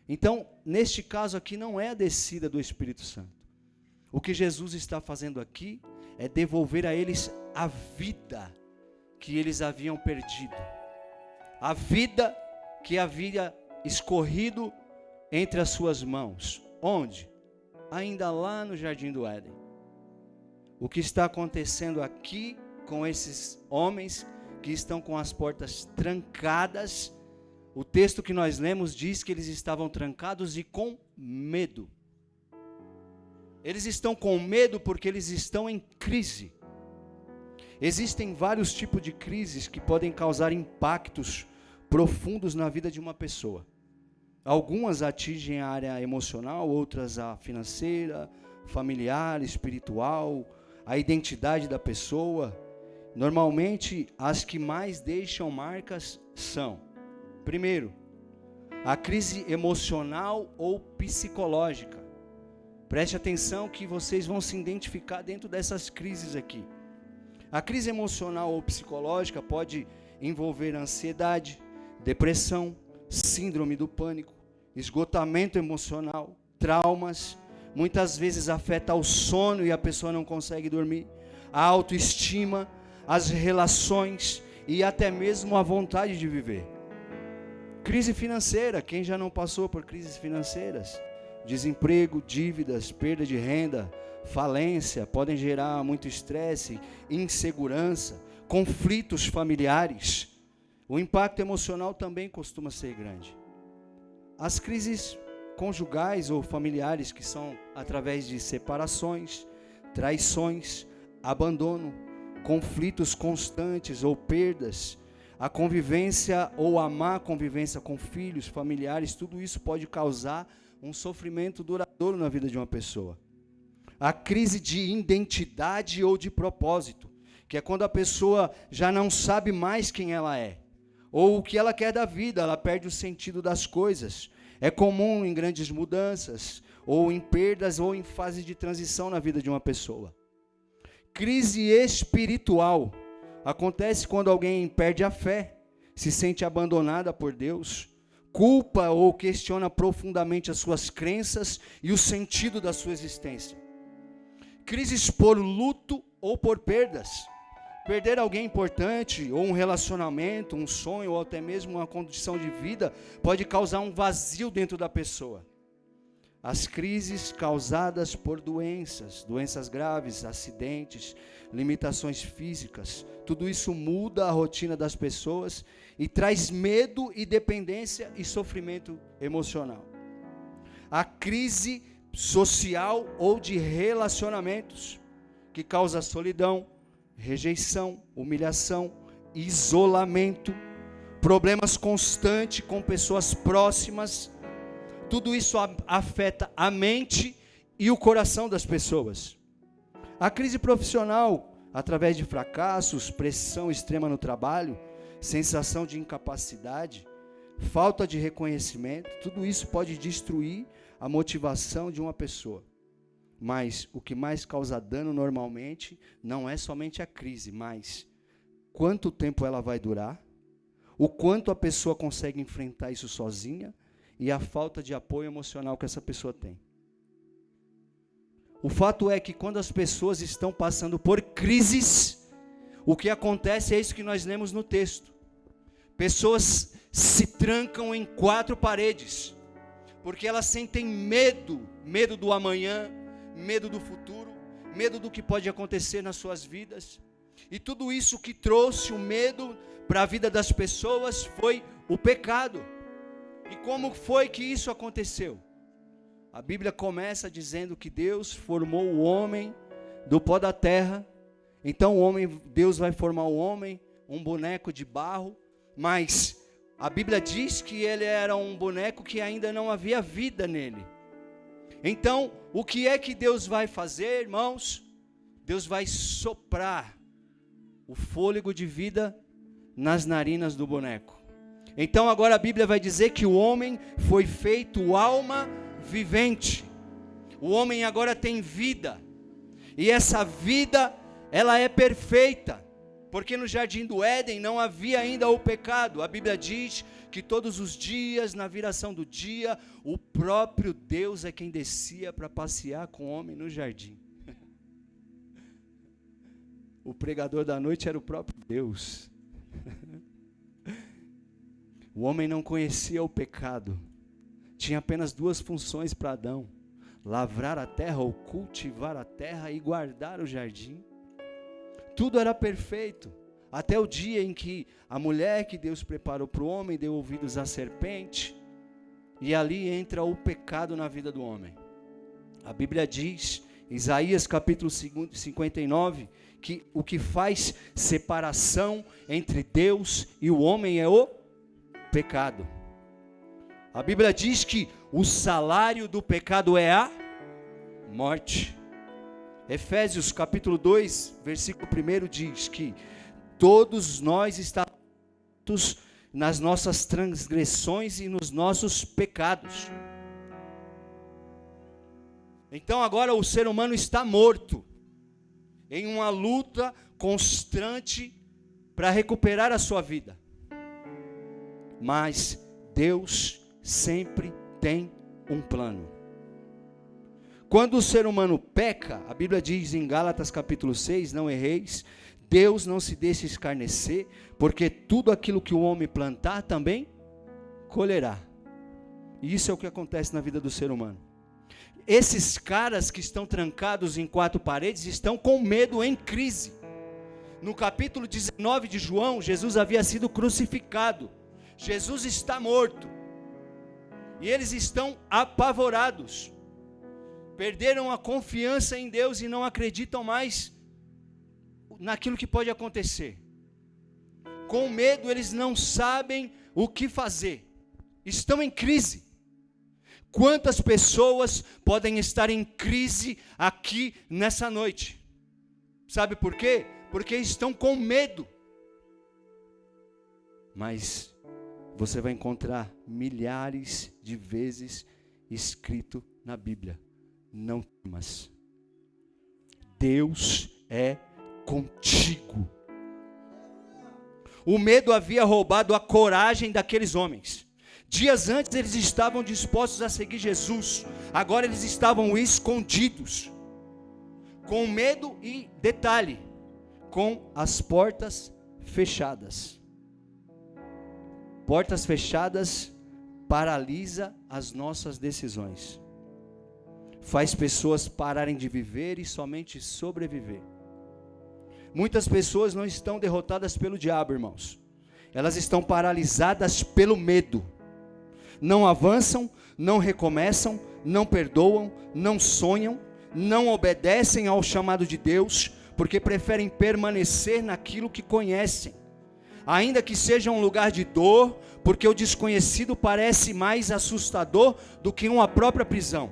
Então, neste caso aqui, não é a descida do Espírito Santo. O que Jesus está fazendo aqui é devolver a eles a vida que eles haviam perdido. A vida que havia escorrido entre as suas mãos. Onde? Ainda lá no Jardim do Éden. O que está acontecendo aqui com esses homens que estão com as portas trancadas? O texto que nós lemos diz que eles estavam trancados e com medo. Eles estão com medo porque eles estão em crise. Existem vários tipos de crises que podem causar impactos profundos na vida de uma pessoa. Algumas atingem a área emocional, outras a financeira, familiar, espiritual, a identidade da pessoa. Normalmente, as que mais deixam marcas são: primeiro, a crise emocional ou psicológica. Preste atenção que vocês vão se identificar dentro dessas crises aqui. A crise emocional ou psicológica pode envolver ansiedade, depressão, síndrome do pânico, esgotamento emocional, traumas. Muitas vezes afeta o sono e a pessoa não consegue dormir, a autoestima, as relações e até mesmo a vontade de viver. Crise financeira, quem já não passou por crises financeiras? Desemprego, dívidas, perda de renda, falência, podem gerar muito estresse, insegurança, conflitos familiares. O impacto emocional também costuma ser grande. As crises conjugais ou familiares, que são através de separações, traições, abandono, conflitos constantes ou perdas, a convivência ou a má convivência com filhos, familiares, tudo isso pode causar um sofrimento duradouro na vida de uma pessoa. A crise de identidade ou de propósito, que é quando a pessoa já não sabe mais quem ela é, ou o que ela quer da vida, ela perde o sentido das coisas. É comum em grandes mudanças, ou em perdas, ou em fase de transição na vida de uma pessoa. Crise espiritual acontece quando alguém perde a fé, se sente abandonada por Deus, culpa ou questiona profundamente as suas crenças e o sentido da sua existência. Crises por luto ou por perdas. Perder alguém importante, ou um relacionamento, um sonho, ou até mesmo uma condição de vida, pode causar um vazio dentro da pessoa. As crises causadas por doenças graves, acidentes, limitações físicas, tudo isso muda a rotina das pessoas e traz medo e dependência e sofrimento emocional. A crise social ou de relacionamentos, que causa solidão, rejeição, humilhação, isolamento, problemas constantes com pessoas próximas. Tudo isso afeta a mente e o coração das pessoas. A crise profissional, através de fracassos, pressão extrema no trabalho, sensação de incapacidade, falta de reconhecimento, tudo isso pode destruir a motivação de uma pessoa. Mas o que mais causa dano normalmente não é somente a crise, mas quanto tempo ela vai durar, o quanto a pessoa consegue enfrentar isso sozinha e a falta de apoio emocional que essa pessoa tem. O fato é que quando as pessoas estão passando por crises, o que acontece é isso que nós lemos no texto. Pessoas se trancam em 4 paredes, porque elas sentem medo do amanhã, medo do futuro, medo do que pode acontecer nas suas vidas. E tudo isso que trouxe o medo para a vida das pessoas foi o pecado. E como foi que isso aconteceu? A Bíblia começa dizendo que Deus formou o homem do pó da terra. Então Deus vai formar o homem, um boneco de barro, mas a Bíblia diz que ele era um boneco que ainda não havia vida nele. Então, o que é que Deus vai fazer, irmãos? Deus vai soprar o fôlego de vida nas narinas do boneco. Então agora a Bíblia vai dizer que o homem foi feito alma vivente. O homem agora tem vida. E essa vida, ela é perfeita. Porque no jardim do Éden não havia ainda o pecado. A Bíblia diz que todos os dias, na viração do dia, o próprio Deus é quem descia para passear com o homem no jardim. O pregador da noite era o próprio Deus. O homem não conhecia o pecado. Tinha apenas 2 funções para Adão: lavrar a terra ou cultivar a terra e guardar o jardim. Tudo era perfeito, até o dia em que a mulher que Deus preparou para o homem deu ouvidos à serpente, e ali entra o pecado na vida do homem. A Bíblia diz, Isaías capítulo 59, que o que faz separação entre Deus e o homem é o pecado. A Bíblia diz que o salário do pecado é a morte. Efésios capítulo 2, versículo 1 diz que todos nós estamos nas nossas transgressões e nos nossos pecados. Então agora o ser humano está morto, em uma luta constante para recuperar a sua vida. Mas Deus sempre tem um plano. Quando o ser humano peca, a Bíblia diz em Gálatas capítulo 6, não erreis, Deus não se deixa escarnecer, porque tudo aquilo que o homem plantar também colherá. E isso é o que acontece na vida do ser humano. Esses caras que estão trancados em 4 paredes estão com medo, em crise. No capítulo 19 de João, Jesus havia sido crucificado. Jesus está morto. E eles estão apavorados. Perderam a confiança em Deus e não acreditam mais naquilo que pode acontecer. Com medo, eles não sabem o que fazer. Estão em crise. Quantas pessoas podem estar em crise aqui nessa noite? Sabe por quê? Porque estão com medo. Mas você vai encontrar milhares de vezes escrito na Bíblia: não temas, Deus é contigo. O medo havia roubado a coragem daqueles homens. Dias antes eles estavam dispostos a seguir Jesus. Agora eles estavam escondidos. Com medo e, detalhe, com as portas fechadas. Portas fechadas paralisa as nossas decisões. Faz pessoas pararem de viver e somente sobreviver. Muitas pessoas não estão derrotadas pelo diabo, irmãos. Elas estão paralisadas pelo medo. Não avançam, não recomeçam, não perdoam, não sonham, não obedecem ao chamado de Deus, porque preferem permanecer naquilo que conhecem. Ainda que seja um lugar de dor, porque o desconhecido parece mais assustador do que uma própria prisão.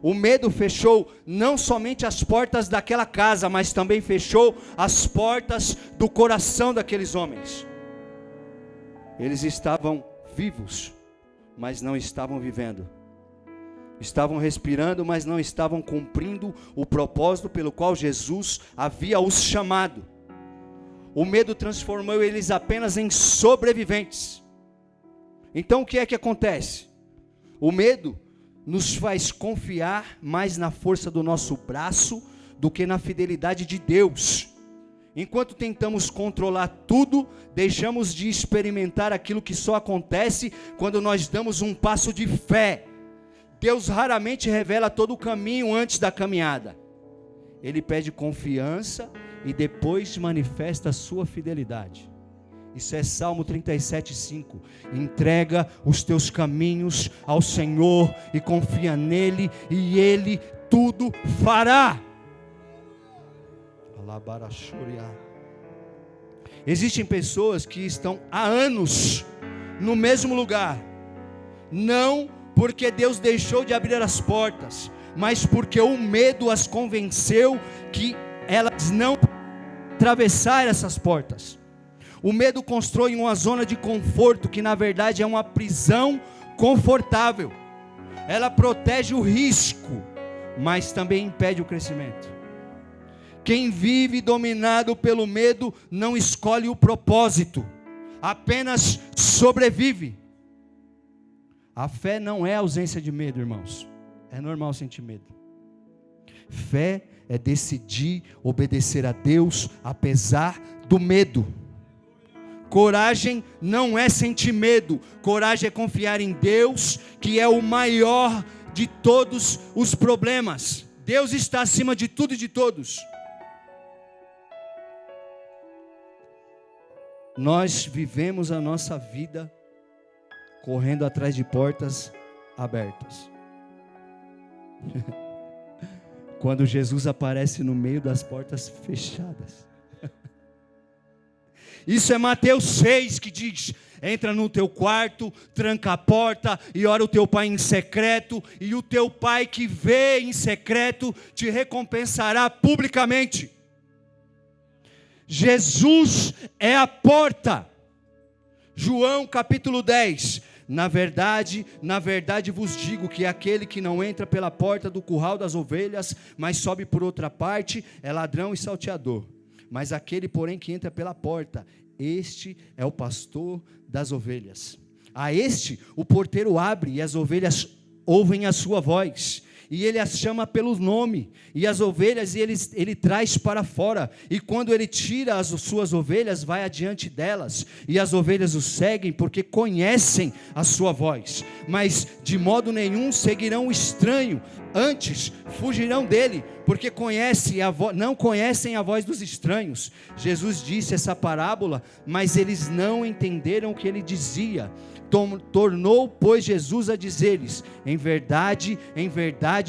O medo fechou não somente as portas daquela casa, mas também fechou as portas do coração daqueles homens. Eles estavam vivos, mas não estavam vivendo. Estavam respirando, mas não estavam cumprindo o propósito pelo qual Jesus havia os chamado. O medo transformou eles apenas em sobreviventes. Então o que é que acontece? O medo nos faz confiar mais na força do nosso braço do que na fidelidade de Deus. Enquanto tentamos controlar tudo, deixamos de experimentar aquilo que só acontece quando nós damos um passo de fé. Deus raramente revela todo o caminho antes da caminhada. Ele pede confiança e depois manifesta a sua fidelidade. Isso é Salmo 37:5. Entrega os teus caminhos ao Senhor e confia nele, e ele tudo fará. Existem pessoas que estão há anos no mesmo lugar, não porque Deus deixou de abrir as portas, mas porque o medo as convenceu que elas não atravessar essas portas. O medo constrói uma zona de conforto que na verdade é uma prisão confortável. Ela protege o risco, mas também impede o crescimento. Quem vive dominado pelo medo não escolhe o propósito, apenas sobrevive. A fé não é ausência de medo, irmãos. É normal sentir medo. Fé é decidir obedecer a Deus apesar do medo. Coragem não é sentir medo. Coragem é confiar em Deus, que é o maior de todos os problemas. Deus está acima de tudo e de todos. Nós vivemos a nossa vida correndo atrás de portas abertas. Quando Jesus aparece no meio das portas fechadas. Isso é Mateus 6 que diz: entra no teu quarto, tranca a porta e ora o teu pai em secreto, e o teu pai que vê em secreto te recompensará publicamente. Jesus é a porta. João capítulo 10. Na verdade vos digo que aquele que não entra pela porta do curral das ovelhas, mas sobe por outra parte, é ladrão e salteador. Mas aquele, porém, que entra pela porta, este é o pastor das ovelhas. A este o porteiro abre, e as ovelhas ouvem a sua voz. E ele as chama pelo nome, e as ovelhas ele traz para fora, e quando ele tira as suas ovelhas, vai adiante delas, e as ovelhas o seguem, porque conhecem a sua voz, mas de modo nenhum seguirão o estranho, antes fugirão dele, porque não conhecem a voz dos estranhos. Jesus disse essa parábola, mas eles não entenderam o que ele dizia. Tornou, pois, Jesus a dizer-lhes: em verdade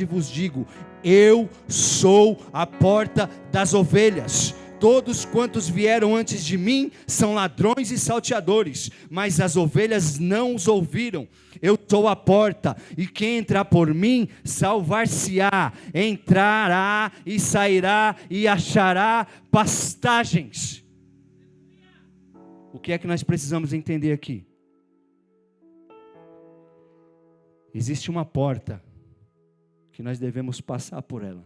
vos digo, eu sou a porta das ovelhas. Todos quantos vieram antes de mim são ladrões e salteadores, mas as ovelhas não os ouviram. Eu sou a porta, e quem entrar por mim salvar-se-á, entrará e sairá e achará pastagens. O que é que nós precisamos entender aqui? Existe uma porta que nós devemos passar por ela.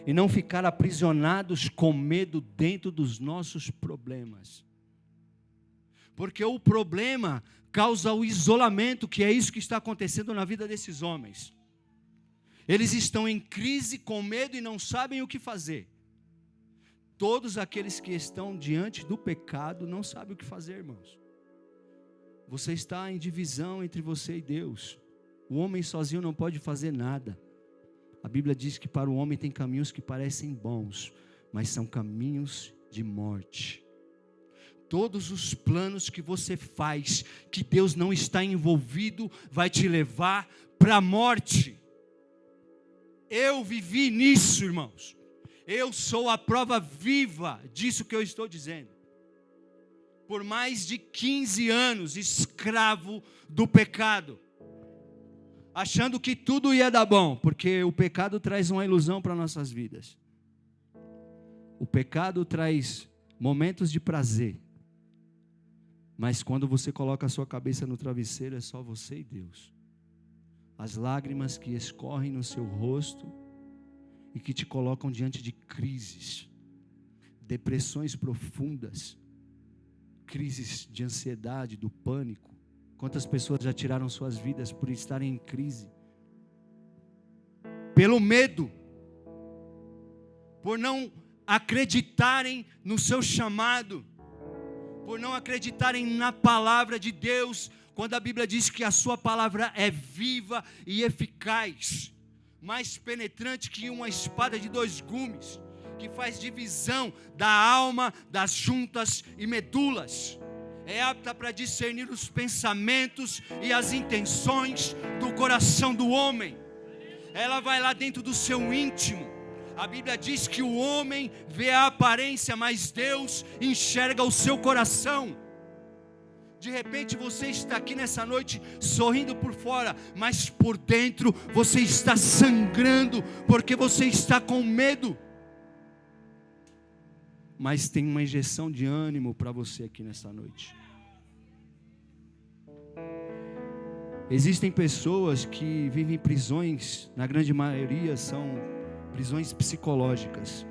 e não ficar aprisionados com medo dentro dos nossos problemas. Porque o problema causa o isolamento, que é isso que está acontecendo na vida desses homens. Eles estão em crise, com medo e não sabem o que fazer. Todos aqueles que estão diante do pecado não sabem o que fazer, irmãos. Você está em divisão entre você e Deus. O homem sozinho não pode fazer nada. A Bíblia diz que para o homem tem caminhos que parecem bons, mas são caminhos de morte. Todos os planos que você faz, que Deus não está envolvido, vai te levar para a morte. Eu vivi nisso, irmãos. Eu sou a prova viva disso que eu estou dizendo. Por mais de 15 anos, escravo do pecado. Achando que tudo ia dar bom, porque o pecado traz uma ilusão para nossas vidas. O pecado traz momentos de prazer. Mas quando você coloca a sua cabeça no travesseiro, é só você e Deus. As lágrimas que escorrem no seu rosto e que te colocam diante de crises, depressões profundas, crises de ansiedade, do pânico. Quantas pessoas já tiraram suas vidas por estarem em crise? Pelo medo, por não acreditarem no seu chamado, por não acreditarem na palavra de Deus, quando a Bíblia diz que a sua palavra é viva e eficaz, mais penetrante que uma espada de 2 gumes, que faz divisão da alma, das juntas e medulas, é apta para discernir os pensamentos e as intenções do coração do homem. Ela vai lá dentro do seu íntimo. A Bíblia diz que o homem vê a aparência, mas Deus enxerga o seu coração. De repente você está aqui nessa noite sorrindo por fora, mas por dentro você está sangrando, porque você está com medo. Mas tem uma injeção de ânimo para você aqui nessa noite. Existem pessoas que vivem em prisões, na grande maioria são prisões psicológicas,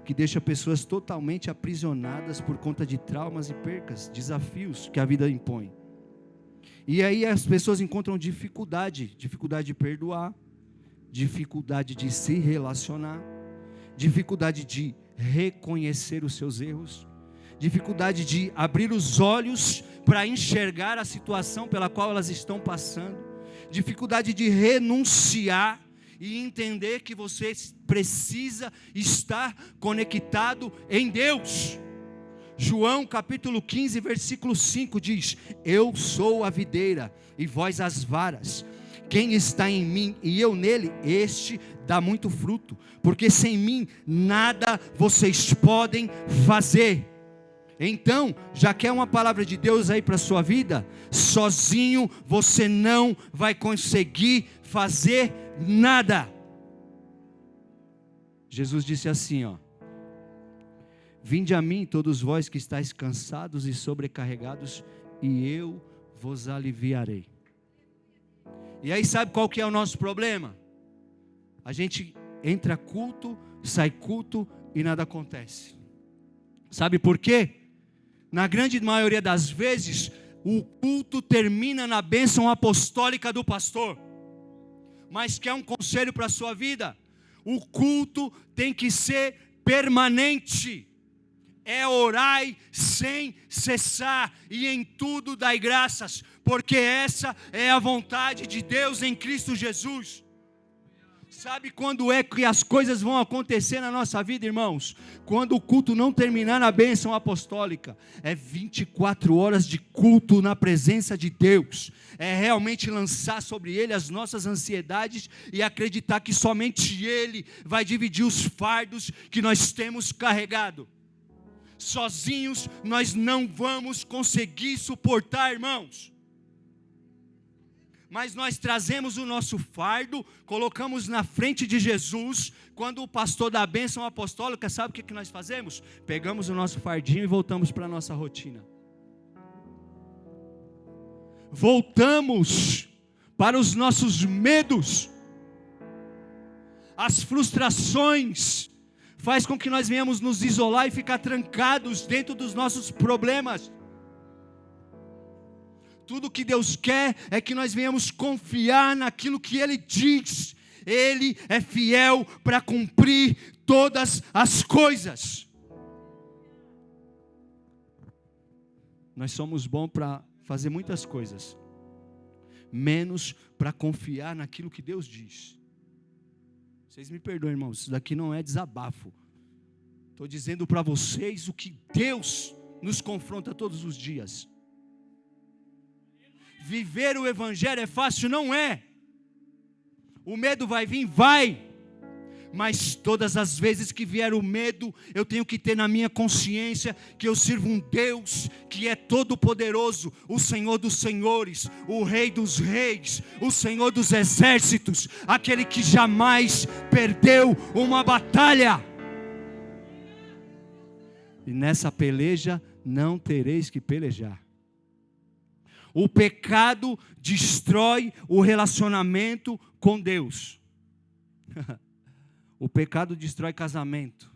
que deixam pessoas totalmente aprisionadas por conta de traumas e percas, desafios que a vida impõe. E aí as pessoas encontram dificuldade de perdoar, dificuldade de se relacionar, dificuldade de reconhecer os seus erros, dificuldade de abrir os olhos para enxergar a situação pela qual elas estão passando, dificuldade de renunciar e entender que você precisa estar conectado em Deus. João capítulo 15, versículo 5 diz: eu sou a videira e vós as varas. Quem está em mim e eu nele, este dá muito fruto, porque sem mim nada vocês podem fazer. Então, já quer uma palavra de Deus aí para a sua vida? Sozinho você não vai conseguir fazer nada. Jesus disse assim, ó: vinde a mim todos vós que estáis cansados e sobrecarregados, e eu vos aliviarei. E aí sabe qual que é o nosso problema? A gente entra culto, sai culto e nada acontece. Sabe por quê? Na grande maioria das vezes, o culto termina na bênção apostólica do pastor. Mas quer um conselho para a sua vida? O culto tem que ser permanente. É orai sem cessar e em tudo dai graças, porque essa é a vontade de Deus em Cristo Jesus. Sabe quando é que as coisas vão acontecer na nossa vida, irmãos? Quando o culto não terminar na bênção apostólica. É 24 horas de culto na presença de Deus. É realmente lançar sobre Ele as nossas ansiedades e acreditar que somente Ele vai dividir os fardos que nós temos carregado. Sozinhos nós não vamos conseguir suportar, irmãos. Mas nós trazemos o nosso fardo, colocamos na frente de Jesus. Quando o pastor dá a bênção apostólica, sabe o que nós fazemos? Pegamos o nosso fardinho e voltamos para a nossa rotina. Voltamos para os nossos medos. as frustrações, faz com que nós venhamos nos isolar e ficar trancados dentro dos nossos problemas. Tudo que Deus quer é que nós venhamos confiar naquilo que Ele diz. Ele é fiel para cumprir todas as coisas. Nós somos bons para fazer muitas coisas, menos para confiar naquilo que Deus diz. Vocês me perdoem, irmãos, isso daqui não é desabafo. Estou dizendo para vocês o que Deus nos confronta todos os dias. Viver o Evangelho é fácil? Não é. O medo vai vir? Vai. Mas todas as vezes que vier o medo, eu tenho que ter na minha consciência que eu sirvo um Deus que é todo poderoso, o Senhor dos senhores, o Rei dos reis, o Senhor dos exércitos, aquele que jamais perdeu uma batalha. E nessa peleja não tereis que pelejar. O pecado destrói o relacionamento com Deus. O pecado destrói casamento.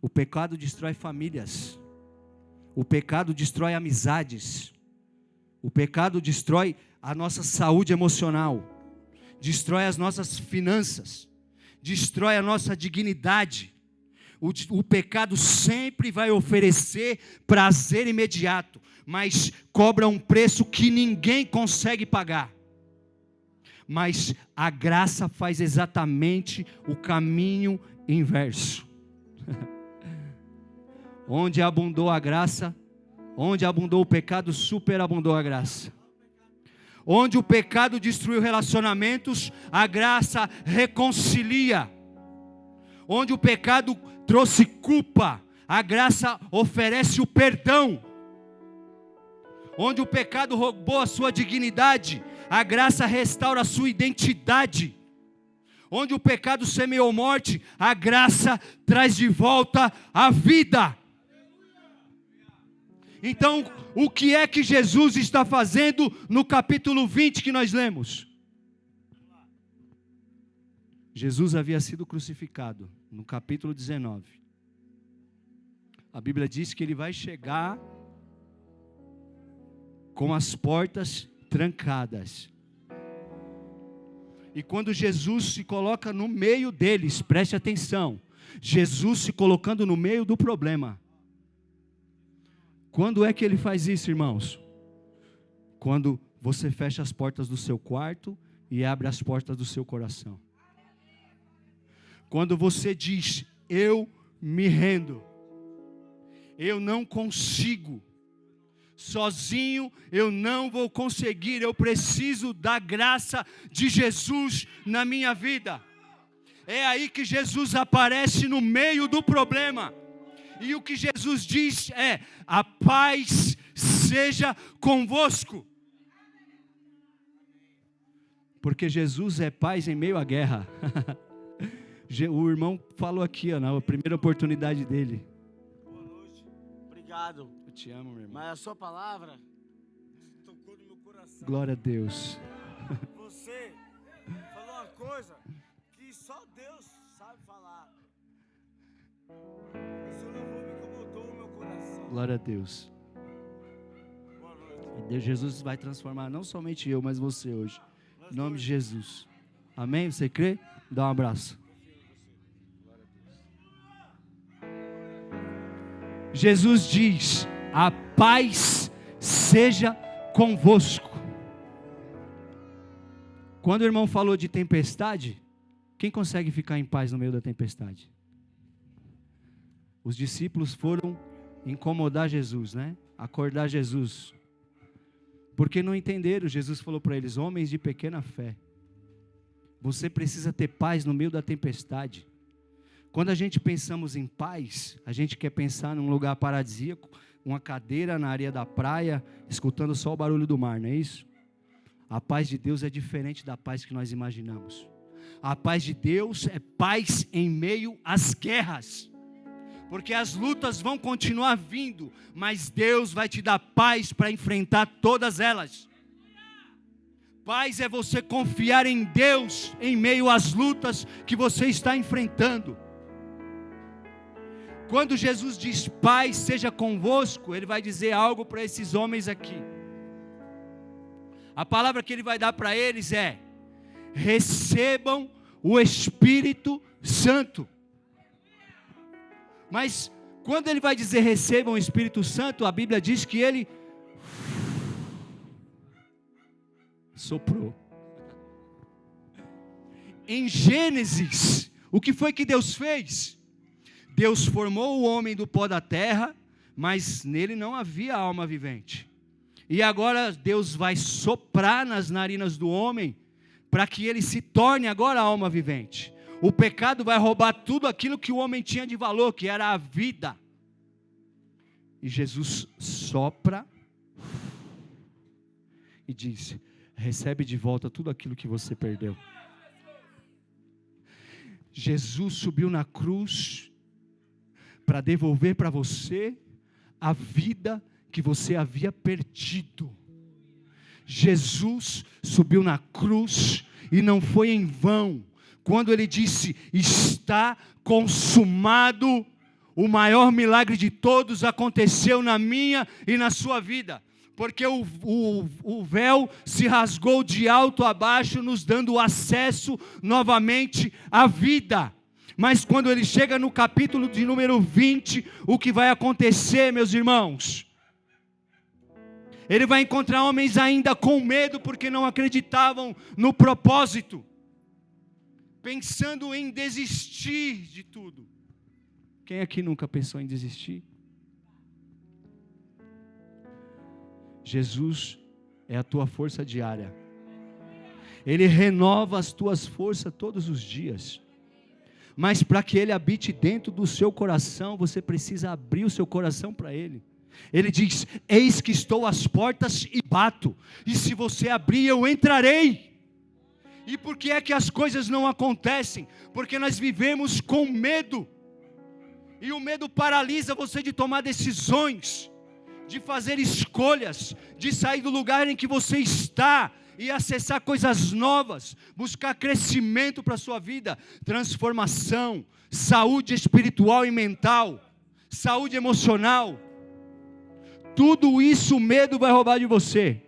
O pecado destrói famílias. O pecado destrói amizades. O pecado destrói a nossa saúde emocional. Destrói as nossas finanças. Destrói a nossa dignidade. O pecado sempre vai oferecer prazer imediato, mas cobra um preço que ninguém consegue pagar. Mas a graça faz exatamente o caminho inverso. Onde abundou a graça, onde abundou o pecado, superabundou a graça. Onde o pecado destruiu relacionamentos, a graça reconcilia. Onde o pecado trouxe culpa, a graça oferece o perdão. Onde o pecado roubou a sua dignidade, a graça restaura a sua identidade. Onde o pecado semeou morte, a graça traz de volta a vida. Então, o que é que Jesus está fazendo no capítulo 20 que nós lemos? Jesus havia sido crucificado no capítulo 19. A Bíblia diz que ele vai chegar com as portas trancadas. E quando Jesus se coloca no meio deles, preste atenção, Jesus se colocando no meio do problema. Quando é que ele faz isso, irmãos? Quando você fecha as portas do seu quarto e abre as portas do seu coração. Quando você diz, eu me rendo, eu não consigo, sozinho eu não vou conseguir, eu preciso da graça de Jesus na minha vida. É aí que Jesus aparece no meio do problema. E o que Jesus diz é, a paz seja convosco. Porque Jesus é paz em meio à guerra. O irmão falou aqui, ó, na primeira oportunidade dele. Boa noite, obrigado. Eu te amo, meu irmão. Mas a sua palavra tocou no meu coração. Glória a Deus. Você falou uma coisa que só Deus sabe falar. O seu louvor me incomodou o meu coração. Glória a Deus. Boa noite. E Deus, Jesus vai transformar não somente eu, mas você hoje. Em nome de Jesus. Amém? Você crê? Dá um abraço. Jesus diz, a paz seja convosco. Quando o irmão falou de tempestade, quem consegue ficar em paz no meio da tempestade? Os discípulos foram incomodar Jesus, né? Acordar Jesus. Porque não entenderam, Jesus falou para eles, homens de pequena fé. Você precisa ter paz no meio da tempestade. Quando a gente pensamos em paz, a gente quer pensar num lugar paradisíaco, uma cadeira na areia da praia, escutando só o barulho do mar, não é isso? A paz de Deus é diferente da paz que nós imaginamos. A paz de Deus é paz em meio às guerras. Porque as lutas vão continuar vindo, mas Deus vai te dar paz para enfrentar todas elas. Paz é você confiar em Deus em meio às lutas que você está enfrentando. Quando Jesus diz paz seja convosco, Ele vai dizer algo para esses homens aqui. A palavra que Ele vai dar para eles é: recebam o Espírito Santo. Mas quando Ele vai dizer recebam o Espírito Santo, a Bíblia diz que Ele soprou. Em Gênesis, o que foi que Deus fez? Deus formou o homem do pó da terra, mas nele não havia alma vivente. E agora Deus vai soprar nas narinas do homem, para que ele se torne agora alma vivente. O pecado vai roubar tudo aquilo que o homem tinha de valor, que era a vida. E Jesus sopra e diz: recebe de volta tudo aquilo que você perdeu. Jesus subiu na cruz para devolver para você a vida que você havia perdido. Jesus subiu na cruz e não foi em vão. Quando Ele disse: está consumado, o maior milagre de todos aconteceu na minha e na sua vida. Porque o véu se rasgou de alto a baixo, nos dando acesso novamente à vida. Mas quando ele chega no capítulo de número 20, o que vai acontecer, meus irmãos? Ele vai encontrar homens ainda com medo, porque não acreditavam no propósito, pensando em desistir de tudo. Quem aqui nunca pensou em desistir? Jesus é a tua força diária. Ele renova as tuas forças todos os dias. Mas para que Ele habite dentro do seu coração, você precisa abrir o seu coração para Ele. Ele diz: eis que estou às portas e bato, e se você abrir, eu entrarei. E por que é que as coisas não acontecem? Porque nós vivemos com medo, e o medo paralisa você de tomar decisões, de fazer escolhas, de sair do lugar em que você está e acessar coisas novas, buscar crescimento para a sua vida, transformação, saúde espiritual e mental, saúde emocional. Tudo isso o medo vai roubar de você.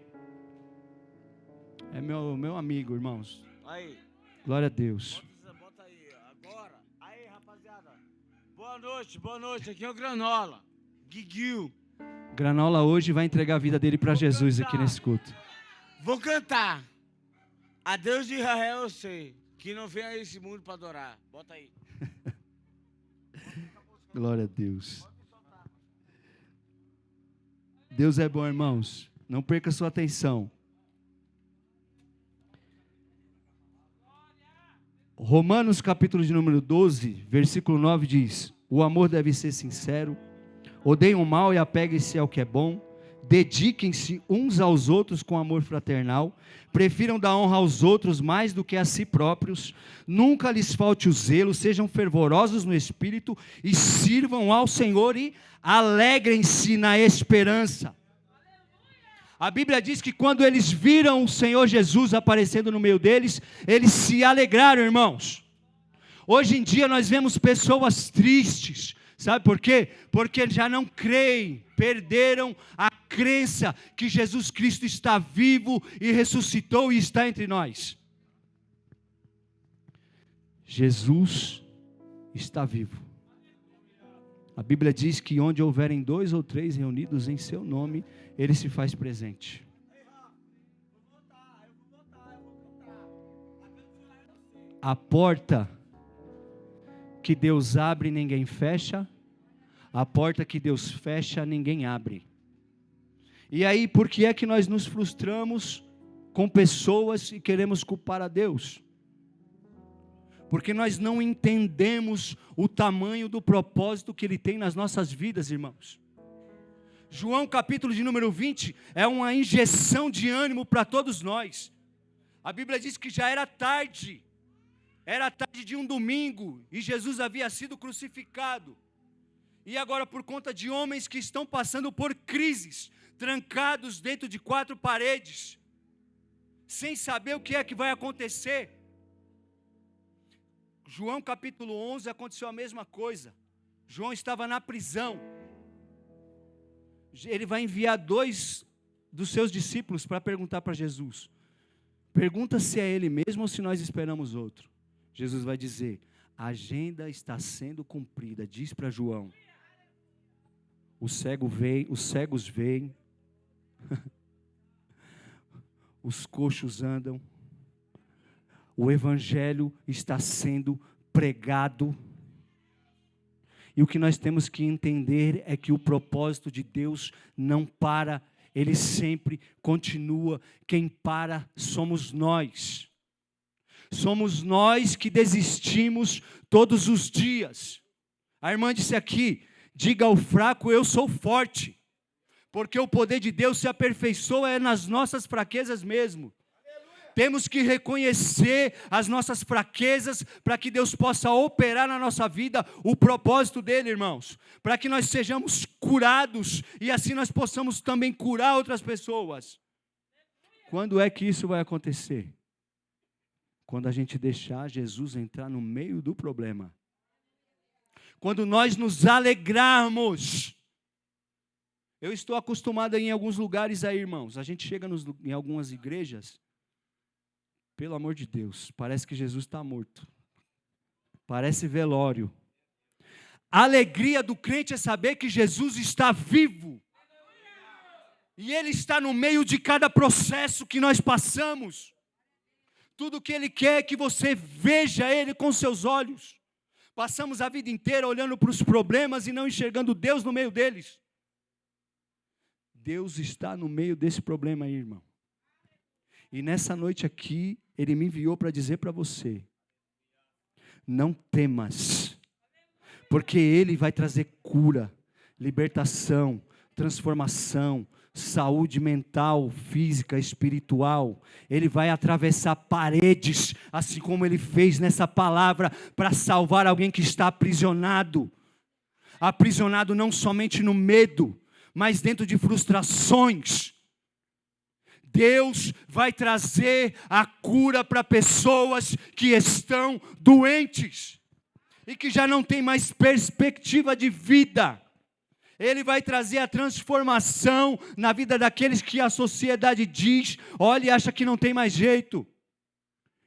É meu amigo, irmãos. Aí. Glória a Deus. Bota aí, agora. Aí, rapaziada. Boa noite. Aqui é o Granola. Guiguil. Granola hoje vai entregar a vida dele para Jesus aqui nesse culto. Vou cantar. A Deus de Israel eu sei, que não vem a esse mundo para adorar. Bota aí. Glória a Deus. Deus é bom, irmãos. Não perca sua atenção. Romanos capítulo de número 12, versículo 9 diz: o amor deve ser sincero, odeiem o mal e apeguem-se ao que é bom, dediquem-se uns aos outros com amor fraternal, prefiram dar honra aos outros mais do que a si próprios, nunca lhes falte o zelo, sejam fervorosos no espírito e sirvam ao Senhor e alegrem-se na esperança. A Bíblia diz que quando eles viram o Senhor Jesus aparecendo no meio deles, eles se alegraram, irmãos. Hoje em dia nós vemos pessoas tristes. Sabe por quê? Porque já não creem, perderam a crença que Jesus Cristo está vivo e ressuscitou e está entre nós. Jesus está vivo. A Bíblia diz que onde houverem 2 ou 3 reunidos em seu nome, Ele se faz presente. A porta que Deus abre, ninguém fecha. A porta que Deus fecha, ninguém abre. E aí, por que é que nós nos frustramos com pessoas e queremos culpar a Deus? Porque nós não entendemos o tamanho do propósito que Ele tem nas nossas vidas, irmãos. João capítulo de número 20 é uma injeção de ânimo para todos nós. A Bíblia diz que já era tarde de um domingo e Jesus havia sido crucificado. E agora, por conta de homens que estão passando por crises, trancados dentro de 4 paredes, sem saber o que é que vai acontecer. João capítulo 11 aconteceu a mesma coisa. João estava na prisão. Ele vai enviar 2 dos seus discípulos para perguntar para Jesus. Pergunta se é ele mesmo ou se nós esperamos outro. Jesus vai dizer: a agenda está sendo cumprida. Diz para João: os cegos veem, os coxos andam, o evangelho está sendo pregado. E o que nós temos que entender é que o propósito de Deus não para, ele sempre continua. Quem para somos nós. Somos nós que desistimos todos os dias. A irmã disse aqui: diga ao fraco, eu sou forte. Porque o poder de Deus se aperfeiçoa nas nossas fraquezas mesmo. Temos que reconhecer as nossas fraquezas para que Deus possa operar na nossa vida o propósito dele, irmãos. Para que nós sejamos curados e assim nós possamos também curar outras pessoas. Quando é que isso vai acontecer? Quando a gente deixar Jesus entrar no meio do problema. Quando nós nos alegrarmos. Eu estou acostumado em alguns lugares aí, irmãos. A gente chega em algumas igrejas. Pelo amor de Deus, parece que Jesus está morto. Parece velório. A alegria do crente é saber que Jesus está vivo. E Ele está no meio de cada processo que nós passamos. Tudo que Ele quer é que você veja Ele com seus olhos. Passamos a vida inteira olhando para os problemas e não enxergando Deus no meio deles. Deus está no meio desse problema aí, irmão. E nessa noite aqui, Ele me enviou para dizer para você: não temas, porque Ele vai trazer cura, libertação, transformação, saúde mental, física, espiritual. Ele vai atravessar paredes, assim como Ele fez nessa palavra, para salvar alguém que está aprisionado. Aprisionado não somente no medo, mas dentro de frustrações. Deus vai trazer a cura para pessoas que estão doentes e que já não têm mais perspectiva de vida. Ele vai trazer a transformação na vida daqueles que a sociedade diz: olha, e acha que não tem mais jeito.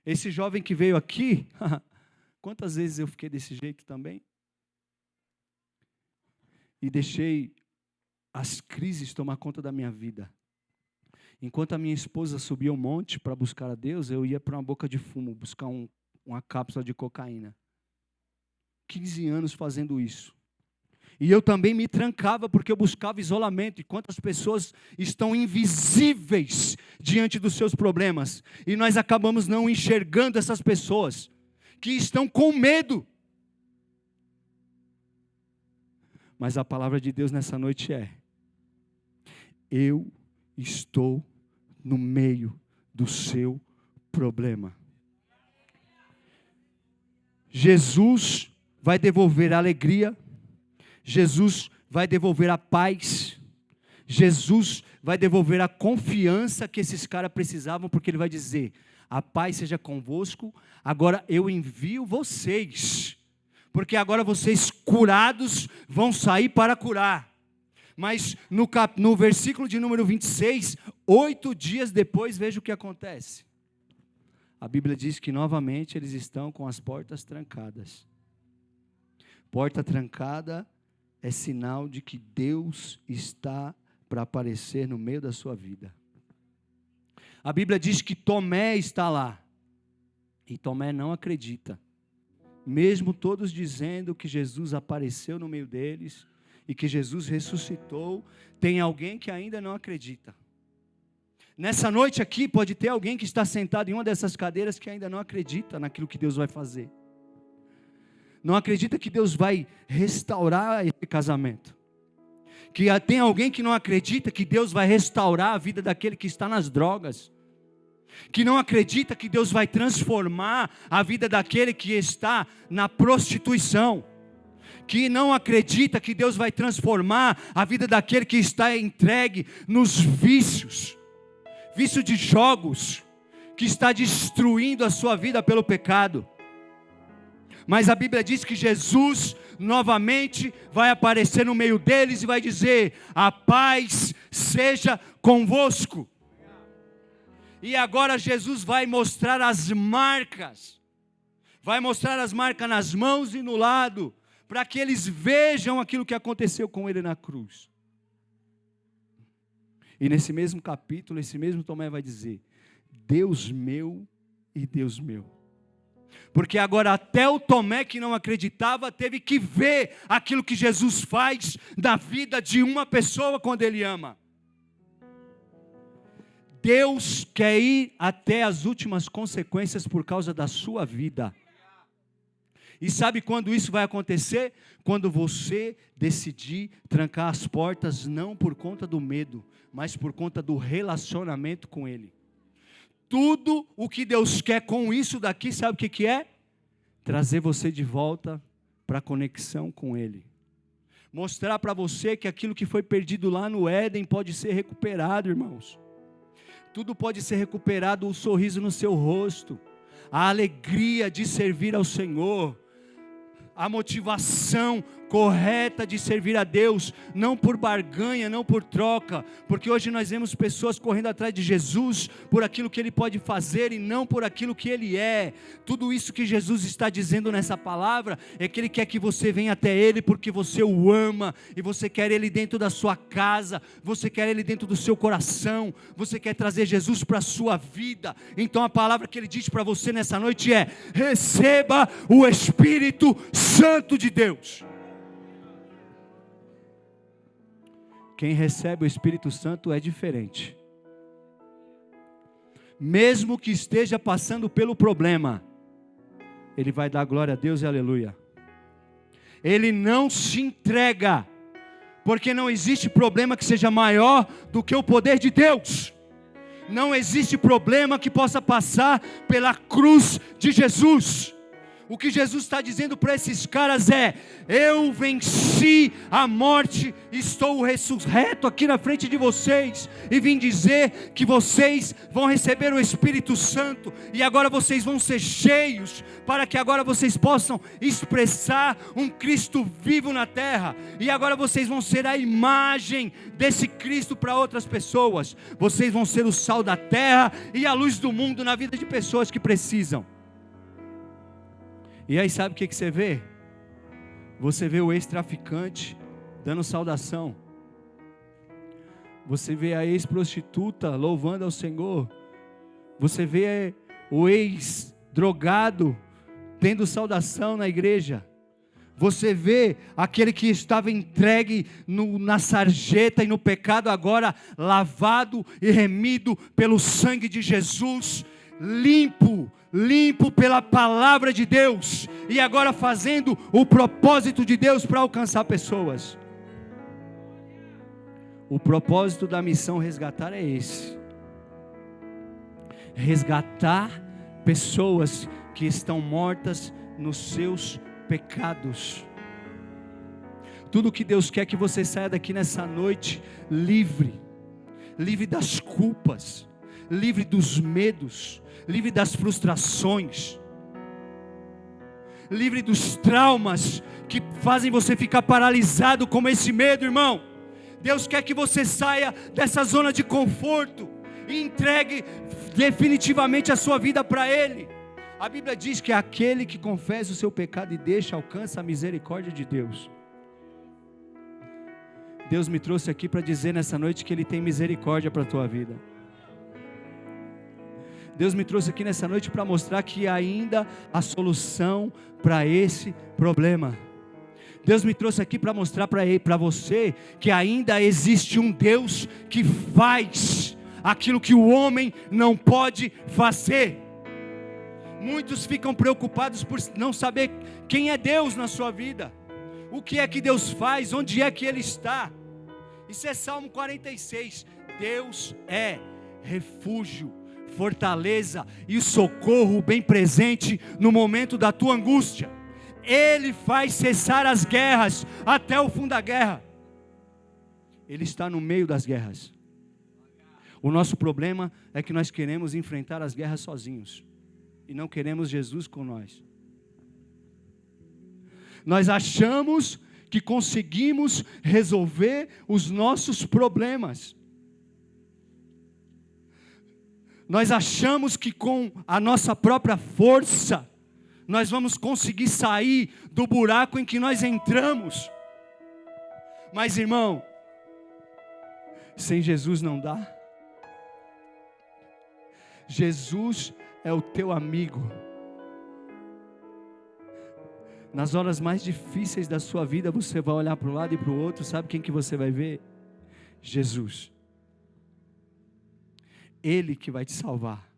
Esse jovem que veio aqui, quantas vezes eu fiquei desse jeito também? E deixei as crises tomar conta da minha vida. Enquanto a minha esposa subia um monte para buscar a Deus, eu ia para uma boca de fumo, buscar uma cápsula de cocaína. 15 anos fazendo isso. E eu também me trancava porque eu buscava isolamento. E quantas pessoas estão invisíveis diante dos seus problemas. E nós acabamos não enxergando essas pessoas que estão com medo. Mas a palavra de Deus nessa noite é: eu estou no meio do seu problema. Jesus vai devolver a alegria, Jesus vai devolver a paz, Jesus vai devolver a confiança que esses caras precisavam, porque Ele vai dizer: a paz seja convosco, agora eu envio vocês, porque agora vocês curados vão sair para curar. Mas no versículo de número 26, 8 dias depois, veja o que acontece. A Bíblia diz que novamente eles estão com as portas trancadas. Porta trancada é sinal de que Deus está para aparecer no meio da sua vida. A Bíblia diz que Tomé está lá. E Tomé não acredita. Mesmo todos dizendo que Jesus apareceu no meio deles e que Jesus ressuscitou, tem alguém que ainda não acredita. Nessa noite aqui pode ter alguém que está sentado em uma dessas cadeiras que ainda não acredita naquilo que Deus vai fazer. Não acredita que Deus vai restaurar esse casamento. Que tem alguém que não acredita que Deus vai restaurar a vida daquele que está nas drogas. Que não acredita que Deus vai transformar a vida daquele que está na prostituição. Que não acredita que Deus vai transformar a vida daquele que está entregue nos vícios. Vício de jogos, que está destruindo a sua vida pelo pecado. Mas a Bíblia diz que Jesus novamente vai aparecer no meio deles e vai dizer: a paz seja convosco. E agora Jesus vai mostrar as marcas. Vai mostrar as marcas nas mãos e no lado, para que eles vejam aquilo que aconteceu com ele na cruz. E nesse mesmo capítulo, esse mesmo Tomé vai dizer: Deus meu e Deus meu. Porque agora até o Tomé que não acreditava teve que ver aquilo que Jesus faz na vida de uma pessoa quando Ele ama. Deus quer ir até as últimas consequências por causa da sua vida. E sabe quando isso vai acontecer? Quando você decidir trancar as portas, não por conta do medo, mas por conta do relacionamento com Ele. Tudo o que Deus quer com isso daqui, sabe o que é? Trazer você de volta para a conexão com Ele. Mostrar para você que aquilo que foi perdido lá no Éden pode ser recuperado, irmãos. Tudo pode ser recuperado, o sorriso no seu rosto, a alegria de servir ao Senhor, a motivação correta de servir a Deus, não por barganha, não por troca, porque hoje nós vemos pessoas correndo atrás de Jesus por aquilo que Ele pode fazer e não por aquilo que Ele é. Tudo isso que Jesus está dizendo nessa palavra é que Ele quer que você venha até Ele porque você o ama, e você quer Ele dentro da sua casa, você quer Ele dentro do seu coração, você quer trazer Jesus para a sua vida. Então a palavra que Ele diz para você nessa noite é: receba o Espírito Santo de Deus. Quem recebe o Espírito Santo é diferente. Mesmo que esteja passando pelo problema, ele vai dar glória a Deus e aleluia. Ele não se entrega, porque não existe problema que seja maior do que o poder de Deus. Não existe problema que possa passar pela cruz de Jesus. O que Jesus está dizendo para esses caras é: eu venci a morte, estou ressurreto aqui na frente de vocês, e vim dizer que vocês vão receber o Espírito Santo, e agora vocês vão ser cheios, para que agora vocês possam expressar um Cristo vivo na terra, e agora vocês vão ser a imagem desse Cristo para outras pessoas. Vocês vão ser o sal da terra e a luz do mundo na vida de pessoas que precisam. E aí sabe o que você vê? Você vê o ex-traficante dando saudação. Você vê a ex-prostituta louvando ao Senhor. Você vê o ex-drogado tendo saudação na igreja. Você vê aquele que estava entregue na sarjeta e no pecado, agora lavado e remido pelo sangue de Jesus, limpo pela palavra de Deus, e agora fazendo o propósito de Deus para alcançar pessoas. O propósito da missão resgatar é esse: resgatar pessoas que estão mortas nos seus pecados. Tudo que Deus quer que você saia daqui nessa noite livre das culpas, livre dos medos, livre das frustrações, livre dos traumas que fazem você ficar paralisado como esse medo, irmão. Deus quer que você saia dessa zona de conforto e entregue definitivamente a sua vida para Ele. A Bíblia diz que aquele que confessa o seu pecado e deixa, alcança a misericórdia de Deus. Deus me trouxe aqui para dizer nessa noite que Ele tem misericórdia para a tua vida. Deus me trouxe aqui nessa noite para mostrar que ainda há solução para esse problema. Deus me trouxe aqui para mostrar para você que ainda existe um Deus que faz aquilo que o homem não pode fazer. Muitos ficam preocupados por não saber quem é Deus na sua vida, o que é que Deus faz, onde é que Ele está. Isso é Salmo 46. Deus é refúgio, fortaleza e socorro bem presente no momento da tua angústia. Ele faz cessar as guerras até o fim da guerra. Ele está no meio das guerras. O nosso problema é que nós queremos enfrentar as guerras sozinhos. E não queremos Jesus com nós. Nós achamos que conseguimos resolver os nossos problemas. Nós achamos que com a nossa própria força, nós vamos conseguir sair do buraco em que nós entramos. Mas, irmão, sem Jesus não dá. Jesus é o teu amigo. Nas horas mais difíceis da sua vida, você vai olhar para um lado e para o outro, sabe quem que você vai ver? Jesus. Ele que vai te salvar.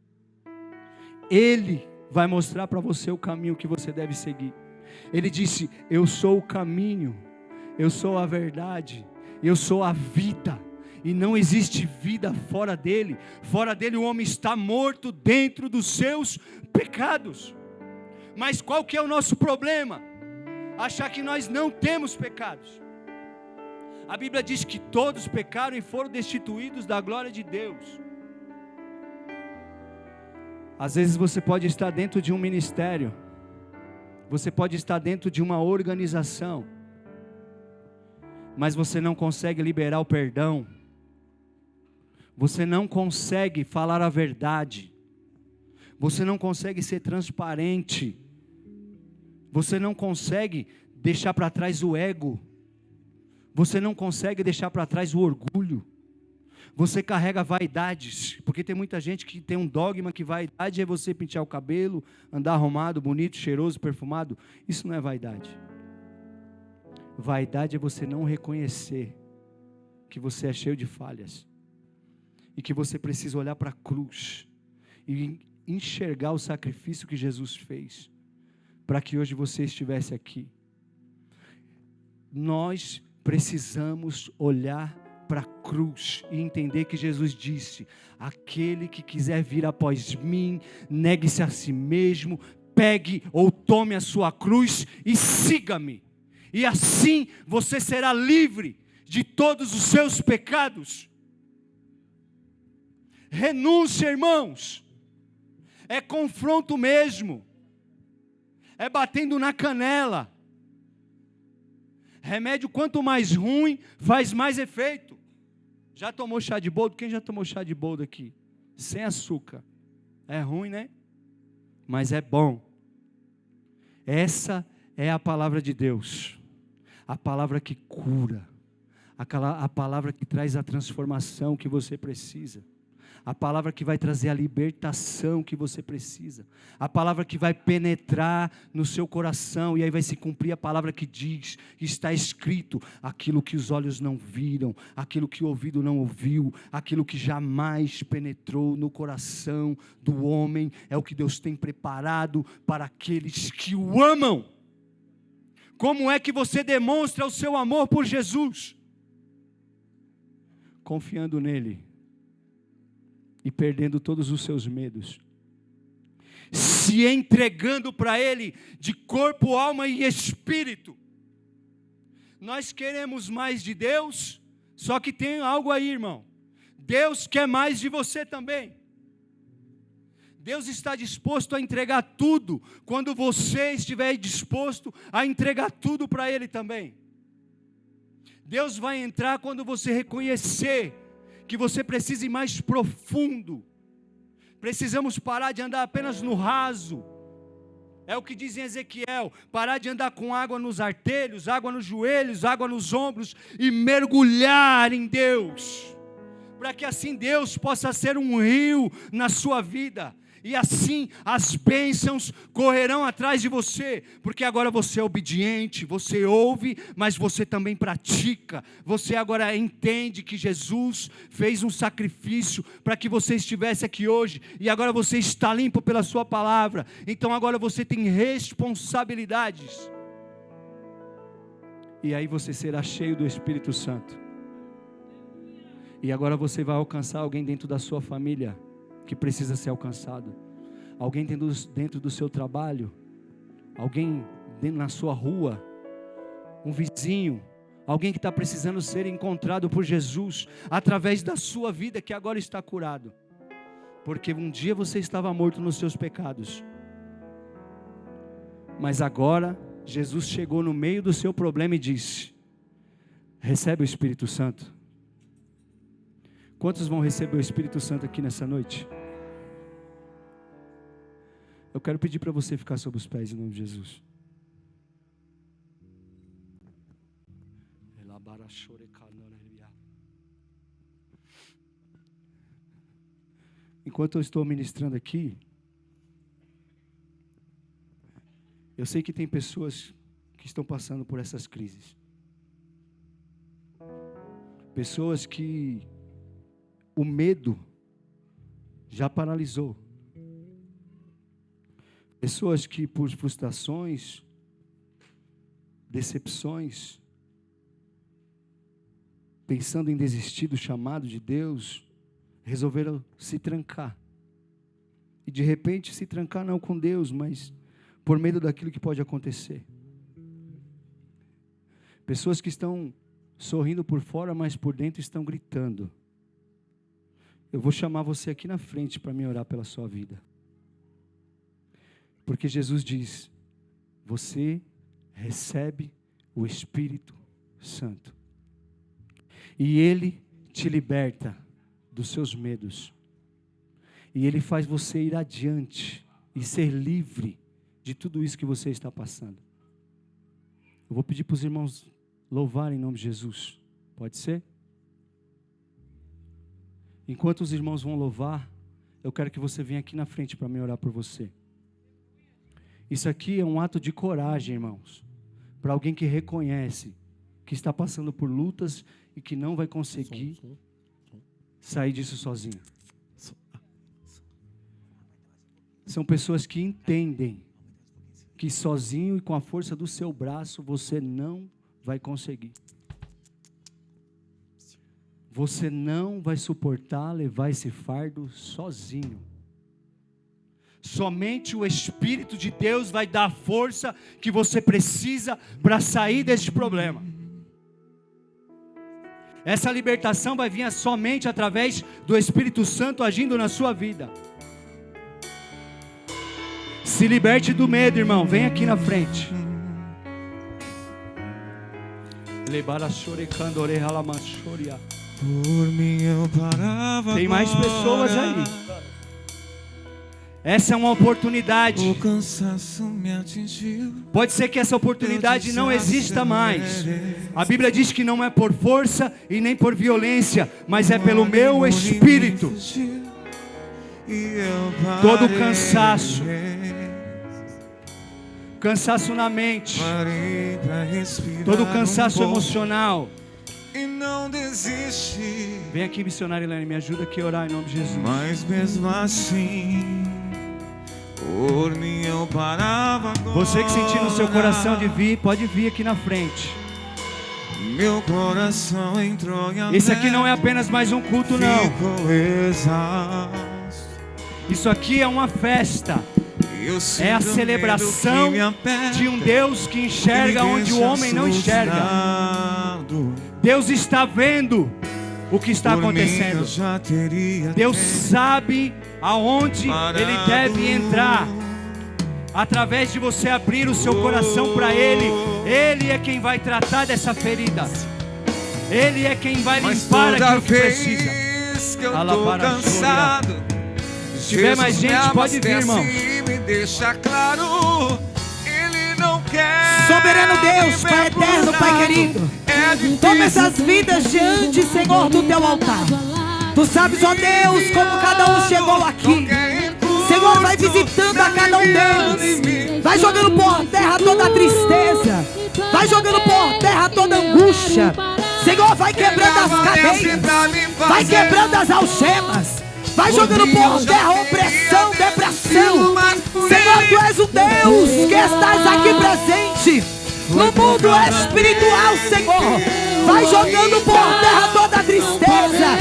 Ele vai mostrar para você o caminho que você deve seguir. Ele disse: eu sou o caminho, eu sou a verdade, eu sou a vida. E não existe vida fora dele. Fora dele o homem está morto dentro dos seus pecados. Mas qual que é o nosso problema? Achar que nós não temos pecados. A Bíblia diz que todos pecaram e foram destituídos da glória de Deus. Às vezes você pode estar dentro de um ministério, você pode estar dentro de uma organização, mas você não consegue liberar o perdão, você não consegue falar a verdade, você não consegue ser transparente, você não consegue deixar para trás o ego, você não consegue deixar para trás o orgulho, você carrega vaidades, porque tem muita gente que tem um dogma que vaidade é você pentear o cabelo, andar arrumado, bonito, cheiroso, perfumado. Isso não é vaidade. Vaidade é você não reconhecer que você é cheio de falhas e que você precisa olhar para a cruz e enxergar o sacrifício que Jesus fez para que hoje você estivesse aqui. Nós precisamos olhar para a cruz e entender que Jesus disse: aquele que quiser vir após mim, negue-se a si mesmo, pegue ou tome a sua cruz e siga-me. E assim você será livre de todos os seus pecados. Renúncia, irmãos, é confronto mesmo, é batendo na canela. Remédio quanto mais ruim, faz mais efeito. Já tomou chá de boldo? Quem já tomou chá de boldo aqui? Sem açúcar. É ruim, né? Mas é bom. Essa é a palavra de Deus. A palavra que cura. A palavra que traz a transformação que você precisa. A palavra que vai trazer a libertação que você precisa. A palavra que vai penetrar no seu coração. E aí vai se cumprir a palavra que diz, está escrito: aquilo que os olhos não viram, aquilo que o ouvido não ouviu, aquilo que jamais penetrou no coração do homem, é o que Deus tem preparado para aqueles que o amam. Como é que você demonstra o seu amor por Jesus? Confiando nele e perdendo todos os seus medos, se entregando para Ele de corpo, alma e espírito. Nós queremos mais de Deus, só que tem algo aí, irmão. Deus quer mais de você também. Deus está disposto a entregar tudo, quando você estiver disposto a entregar tudo para Ele também. Deus vai entrar quando você reconhecer que você precisa ir mais profundo. Precisamos parar de andar apenas no raso. É o que diz em Ezequiel: parar de andar com água nos artelhos, água nos joelhos, água nos ombros e mergulhar em Deus, para que assim Deus possa ser um rio na sua vida. E assim as bênçãos correrão atrás de você, porque agora você é obediente, você ouve, mas você também pratica. Você agora entende que Jesus fez um sacrifício para que você estivesse aqui hoje, e agora você está limpo pela sua palavra. Então agora você tem responsabilidades, e aí você será cheio do Espírito Santo. E agora você vai alcançar alguém dentro da sua família que precisa ser alcançado, alguém dentro do seu trabalho, alguém na sua rua, um vizinho, Alguém que está precisando ser encontrado por Jesus através da sua vida, que agora está curado. Porque um dia você estava morto nos seus pecados. Mas agora Jesus chegou no meio do seu problema e disse: recebe o Espírito Santo. Quantos vão receber o Espírito Santo aqui nessa noite? Eu quero pedir para você ficar sobre os pés em nome de Jesus. Enquanto eu estou ministrando aqui, eu sei que tem pessoas que estão passando por essas crises. Pessoas que o medo já paralisou. Pessoas que por frustrações, decepções, pensando em desistir do chamado de Deus, resolveram se trancar. E de repente se trancar não com Deus, mas por medo daquilo que pode acontecer. Pessoas que estão sorrindo por fora, mas por dentro estão gritando. Eu vou chamar você aqui na frente para me orar pela sua vida. Porque Jesus diz: você recebe o Espírito Santo. E Ele te liberta dos seus medos. E Ele faz você ir adiante e ser livre de tudo isso que você está passando. Eu vou pedir para os irmãos louvarem em nome de Jesus. Pode ser? Enquanto os irmãos vão louvar, eu quero que você venha aqui na frente para me orar por você. Isso aqui é um ato de coragem, irmãos, para alguém que reconhece que está passando por lutas e que não vai conseguir sair disso sozinho. São pessoas que entendem que sozinho e com a força do seu braço você não vai conseguir. Você não vai suportar levar esse fardo sozinho. Somente o Espírito de Deus vai dar a força que você precisa para sair desse problema. Essa libertação vai vir somente através do Espírito Santo agindo na sua vida. Se liberte do medo, irmão. Vem aqui na frente. Tem mais pessoas aí. Essa é uma oportunidade. O cansaço me atingiu. Pode ser que essa oportunidade não exista mais. A Bíblia diz que não é por força e nem por violência, mas é pelo meu Espírito. Todo cansaço, cansaço na mente, todo cansaço emocional. E não desiste. Vem aqui, missionária Helene, me ajuda aqui a orar em nome de Jesus. Mas mesmo assim, por mim eu parava agora. Você que sentir no seu coração de vir, pode vir aqui na frente. Meu coração entrou em Esse aqui não é apenas mais um culto, não. Ficou exausto. Isso aqui é uma festa. É a celebração de um Deus que enxerga onde o homem não enxerga. Deus está vendo o que está acontecendo. Deus sabe aonde Ele deve entrar. Através de você abrir o seu coração para Ele. Ele é quem vai tratar dessa ferida. Ele é quem vai limpar aquilo que precisa. Que eu tô cansado, se tiver mais gente, pode vir, irmão. Me deixa claro, Ele não quer. Soberano Deus, Pai eterno, Pai querido, toma essas vidas diante, Senhor, do Teu altar. Tu sabes, ó Deus, como cada um chegou aqui. Senhor, vai visitando a cada um deles. Vai jogando por terra toda a tristeza. Vai jogando por terra toda a angústia. Senhor, vai quebrando as cadeias. Vai quebrando as algemas. Vai jogando por terra opressão, depressão. Senhor, Tu és o Deus que estás aqui presente no mundo espiritual, Senhor. Vai jogando por terra toda a tristeza,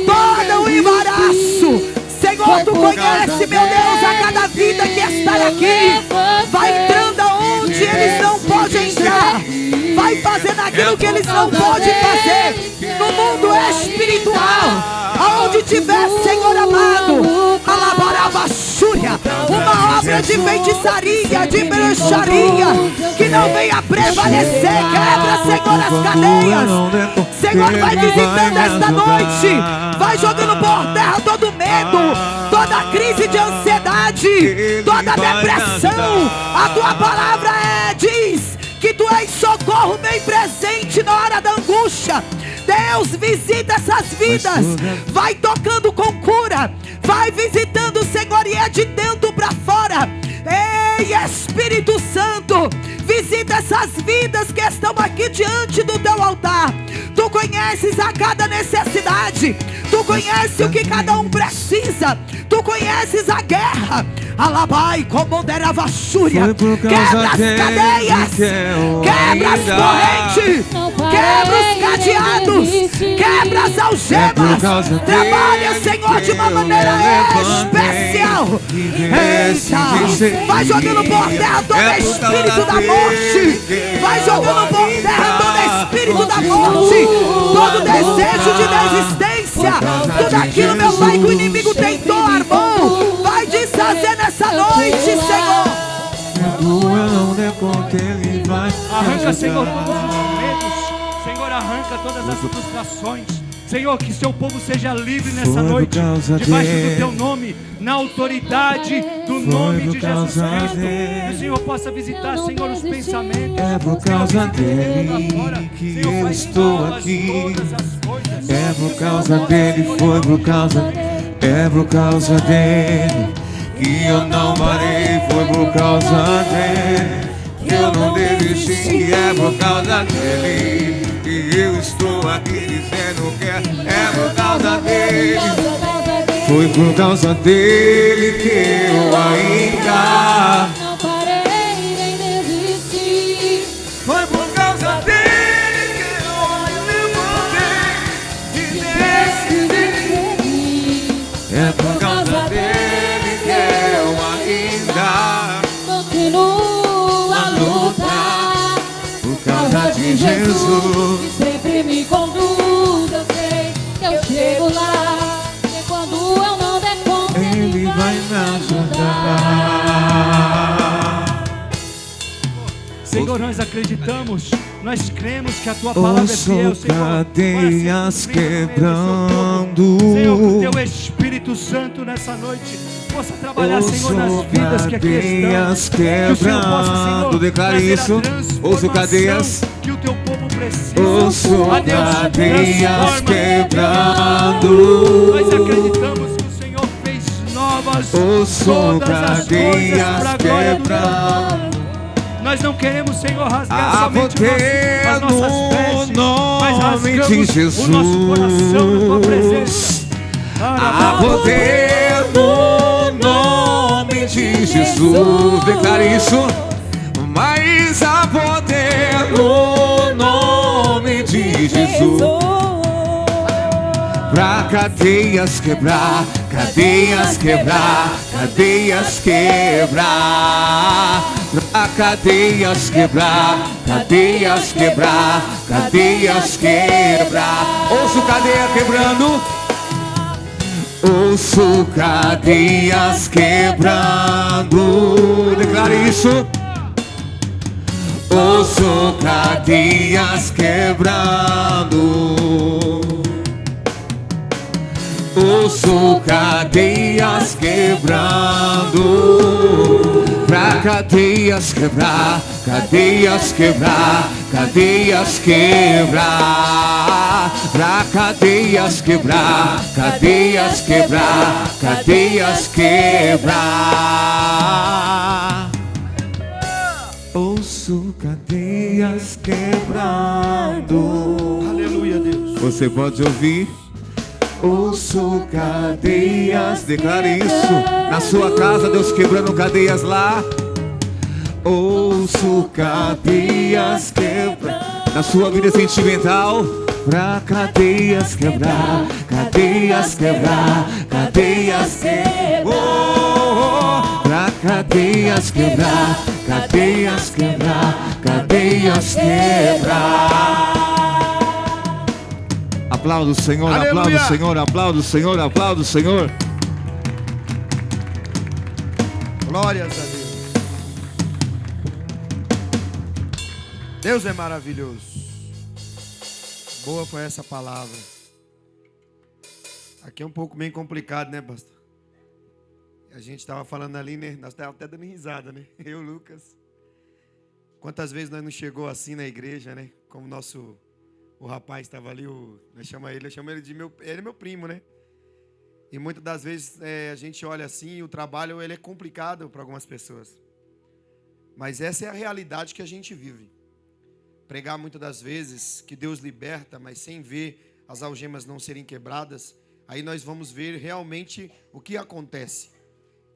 todo o embaraço. Senhor, Tu conhece, meu Deus, a cada vida que está aqui. Vai entrando aonde eles não podem entrar. Vai fazendo aquilo aquilo que eles não podem fazer no mundo espiritual. Aonde tiver, Senhor amado, alabarabachúria, uma obra de feitiçaria, de bruxaria, que não venha prevalecer, quebra, Senhor, as cadeias. Senhor, vai visitando esta noite, vai jogando por terra todo medo, toda crise de ansiedade, toda depressão. A tua palavra diz que tu és socorro bem presente na hora da angústia. Deus, visita essas vidas, vai tocando com cura, vai visitando, Senhor, e é de dentro para fora. Ei, Espírito Santo, visita essas vidas que estão aqui diante do teu altar. Tu conheces a cada necessidade, tu conheces o que cada um precisa, tu conheces a guerra. Alabai, comandava Xúria, quebra as cadeias, quebra as correntes, quebra os cadeados, quebra as algemas. Trabalha, Senhor, de uma maneira especial. Eita, vai jogando por terra todo espírito da morte, vai jogando por terra todo espírito da morte, todo desejo de desistência, tudo aquilo, meu Pai, que o inimigo tentou, armou, vai desfazer nessa noite, Senhor. Arranca, Senhor, todos os medos. Senhor, arranca todas as frustrações. Senhor, que seu povo seja livre nessa noite, debaixo do teu nome, na autoridade do nome de Jesus Cristo. Que o Senhor possa visitar, Senhor, os pensamentos. É por causa dele que eu estou aqui. É por causa dele, foi por causa. É por causa dele que eu não parei. Foi por causa dele que eu não desisti. É por causa dele que eu estou aqui dizendo que é por causa dele. Foi por causa dele que eu ainda não parei nem desisti. Foi por causa dele que eu levantei e decidi. É por causa dele que eu ainda continuo a lutar. Por causa de Jesus, que sempre me conduz. Eu sei que eu chego lá. E quando eu não der conta, ele vai me ajudar. Senhor, nós acreditamos, nós cremos que a tua palavra é fiel, Senhor. Cadeias quebrando. Senhor, que o teu Espírito Santo nessa noite possa trabalhar, Senhor, nas vidas que aqui estão. Que o Senhor possa, Senhor, declare isso. Ouço cadeias que o teu povo precisa. Ouço cadeias quebrando. Nós acreditamos que o Senhor fez novas todas as coisas para a glória do teu nome. Nós não queremos, Senhor, rasgar somente as nossas vestes, mas rasgamos o nosso coração na tua presença. Há poder no nome de Jesus. Declare isso. Mas há poder no nome de Jesus. Pra cadeias quebrar, cadeias quebrar, cadeias quebrar. Pra cadeias quebrar, cadeias quebrar, cadeias quebrar. Ouço cadeia quebrando. Ouço cadeias quebrando. Declare isso. Ouço cadeias quebrando. Ouço cadeias quebrando. Pra cadeias quebrar, cadeias quebrar, cadeias quebrar. Pra cadeias quebrar, cadeias quebrar, cadeias quebrar. Ouço cadeias quebrando. Aleluia, Deus. Você pode ouvir? Ouço cadeias. Declare isso. Na sua casa, Deus quebrando cadeias lá. Ouço cadeias quebrando. Na sua vida sentimental. Pra cadeias quebrar, cadeias quebrar, cadeias quebrar. Pra cadeias quebrar, cadeias quebrar, cadeias quebrar. Aplauda o Senhor, Aleluia. aplauda o Senhor, aplauda o Senhor, aplauda o Senhor. Glórias a Deus. Deus é maravilhoso. Boa foi essa palavra. Aqui é um pouco meio complicado, né, pastor? A gente estava falando ali, né? Nós estávamos até dando risada, né? Eu, Lucas. Quantas vezes nós não chegou assim na igreja, né? Como o rapaz estava ali, eu chamo ele de ele é meu primo, né? E muitas das vezes a gente olha assim, e o trabalho ele é complicado para algumas pessoas. Mas essa é a realidade que a gente vive. Pregar muitas das vezes que Deus liberta, mas sem ver as algemas não serem quebradas, aí nós vamos ver realmente o que acontece.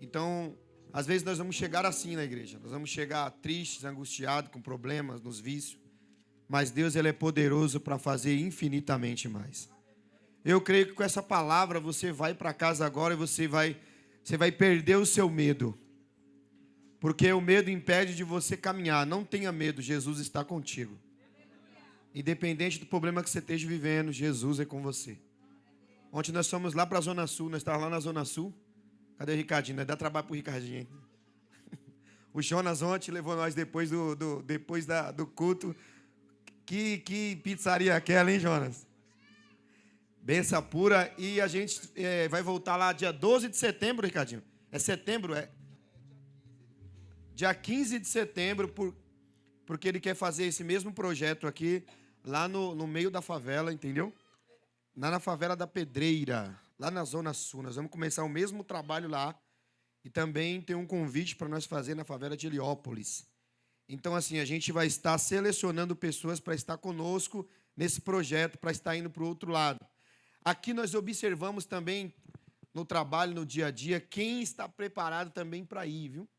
Então, às vezes nós vamos chegar assim na igreja. Nós vamos chegar tristes, angustiados, com problemas, nos vícios. Mas Deus ele é poderoso para fazer infinitamente mais. Eu creio que com essa palavra você vai para casa agora e você vai perder o seu medo. Porque o medo impede de você caminhar. Não tenha medo, Jesus está contigo. Independente do problema que você esteja vivendo, Jesus é com você. Ontem nós fomos lá para a Zona Sul, nós estávamos lá na Zona Sul. Cadê o Ricardinho? Nós dá trabalho para o Ricardinho, hein? O Jonas ontem levou nós depois do culto. Que pizzaria aquela, hein, Jonas? Benção pura. E a gente vai voltar lá dia 12 de setembro, Ricardinho. É setembro? É. Dia 15 de setembro, porque ele quer fazer esse mesmo projeto aqui, lá no meio da favela, entendeu? Lá na favela da Pedreira, lá na Zona Sul. Nós vamos começar o mesmo trabalho lá. E também tem um convite para nós fazer na favela de Heliópolis. Então, assim, a gente vai estar selecionando pessoas para estar conosco nesse projeto, para estar indo para o outro lado. Aqui nós observamos também, no trabalho, no dia a dia, quem está preparado também para ir, viu?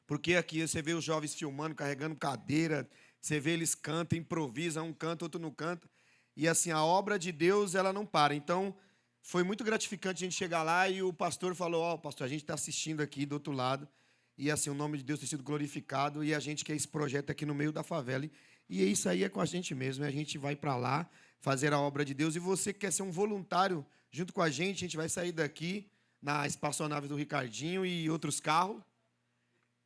Porque aqui você vê os jovens filmando, carregando cadeira, você vê eles cantam, improvisam, um canta, outro não canta. E assim, a obra de Deus, ela não para. Então, foi muito gratificante a gente chegar lá e o pastor falou, pastor, a gente está assistindo aqui do outro lado. E assim, o nome de Deus tem sido glorificado e a gente quer esse projeto aqui no meio da favela. E isso aí é com a gente mesmo, a gente vai para lá fazer a obra de Deus. E você que quer ser um voluntário junto com a gente vai sair daqui na espaçonave do Ricardinho e outros carros.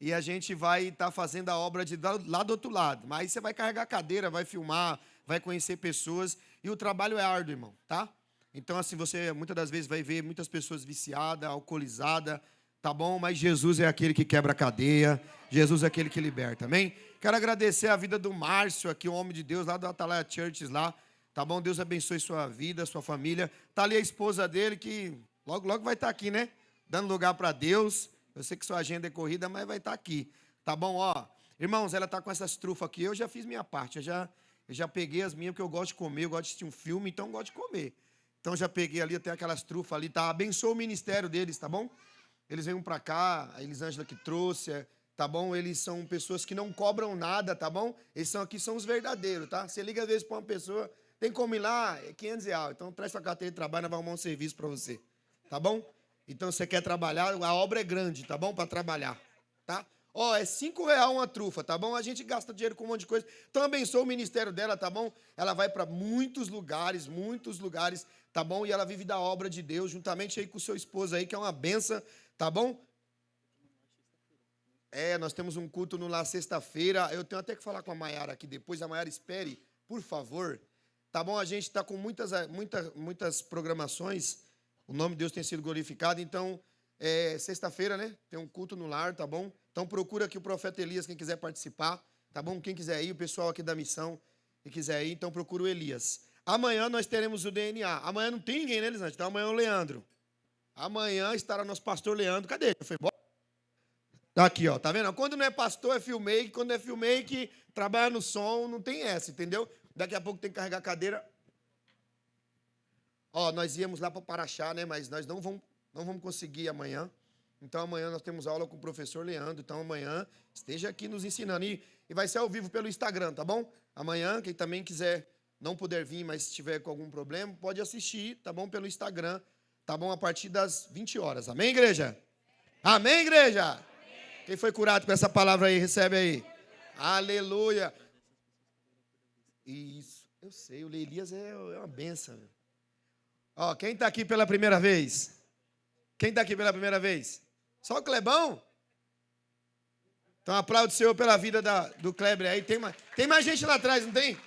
E a gente vai estar fazendo a obra lá do outro lado. Mas aí você vai carregar a cadeira, vai filmar, vai conhecer pessoas. E o trabalho é árduo, irmão, tá? Então, assim, você muitas das vezes vai ver muitas pessoas viciadas, alcoolizadas, tá bom? Mas Jesus é aquele que quebra a cadeia. Jesus é aquele que liberta, amém? Quero agradecer a vida do Márcio aqui, o homem de Deus, lá do Atalaia Churches, lá. Tá bom? Deus abençoe sua vida, sua família. Tá ali a esposa dele, que logo, logo vai estar aqui, né? Dando lugar para Deus. Eu sei que sua agenda é corrida, mas vai estar aqui. Tá bom? Ó, irmãos, ela tá com essas trufas aqui. Eu já fiz minha parte. Eu já peguei as minhas, porque eu gosto de comer, eu gosto de assistir um filme, então eu gosto de comer. Então já peguei ali, até aquelas trufas ali, tá? Abençoa o ministério deles, tá bom? Eles vêm para cá, a Elisângela que trouxe, tá bom? Eles são pessoas que não cobram nada, tá bom? Eles são aqui, são os verdadeiros, tá? Você liga às vezes para uma pessoa, tem como ir lá, é R$500. Então traz sua carteira de trabalho, nós vamos arrumar um serviço para você, tá bom? Então você quer trabalhar, a obra é grande, tá bom? Para trabalhar, tá? Ó, é R$5 uma trufa, tá bom? A gente gasta dinheiro com um monte de coisa. Então abençoa o ministério dela, tá bom? Ela vai para muitos lugares, tá bom? E ela vive da obra de Deus, juntamente aí com o seu esposo aí, que é uma benção, tá bom? Nós temos um culto no lá sexta-feira. Eu tenho até que falar com a Maiara aqui depois. A Maiara, espere, por favor. Tá bom? A gente está com muitas programações. O nome de Deus tem sido glorificado. Então, sexta-feira, né? Tem um culto no lar, tá bom? Então, procura aqui o profeta Elias, quem quiser participar, tá bom? Quem quiser ir, o pessoal aqui da missão, quem quiser ir, então procura o Elias. Amanhã nós teremos o DNA. Amanhã não tem ninguém, né, Elisângela? Então, amanhã é o Leandro. Amanhã estará nosso pastor Leandro. Cadê ele? Foi embora? Tá aqui, ó. Tá vendo? Quando não é pastor, é filmmaker. Quando é filmmaker, trabalha no som, não tem essa, entendeu? Daqui a pouco tem que carregar a cadeira. Ó, nós íamos lá para Paraxá, né? Mas nós não vamos conseguir amanhã. Então, amanhã nós temos aula com o professor Leandro. Então, amanhã, esteja aqui nos ensinando. E vai ser ao vivo pelo Instagram, tá bom? Amanhã, quem também quiser, não puder vir, mas se tiver com algum problema, pode assistir, tá bom? Pelo Instagram, tá bom? A partir das 20 horas. Amém, igreja? Amém, igreja? Amém. Quem foi curado com essa palavra aí, recebe aí. Aleluia. Isso. Eu sei, o Elias é uma benção. Ó, quem está aqui pela primeira vez? Quem está aqui pela primeira vez? Só o Clebão? Então aplaude o Senhor pela vida do Kleber aí. Tem mais gente lá atrás, não tem?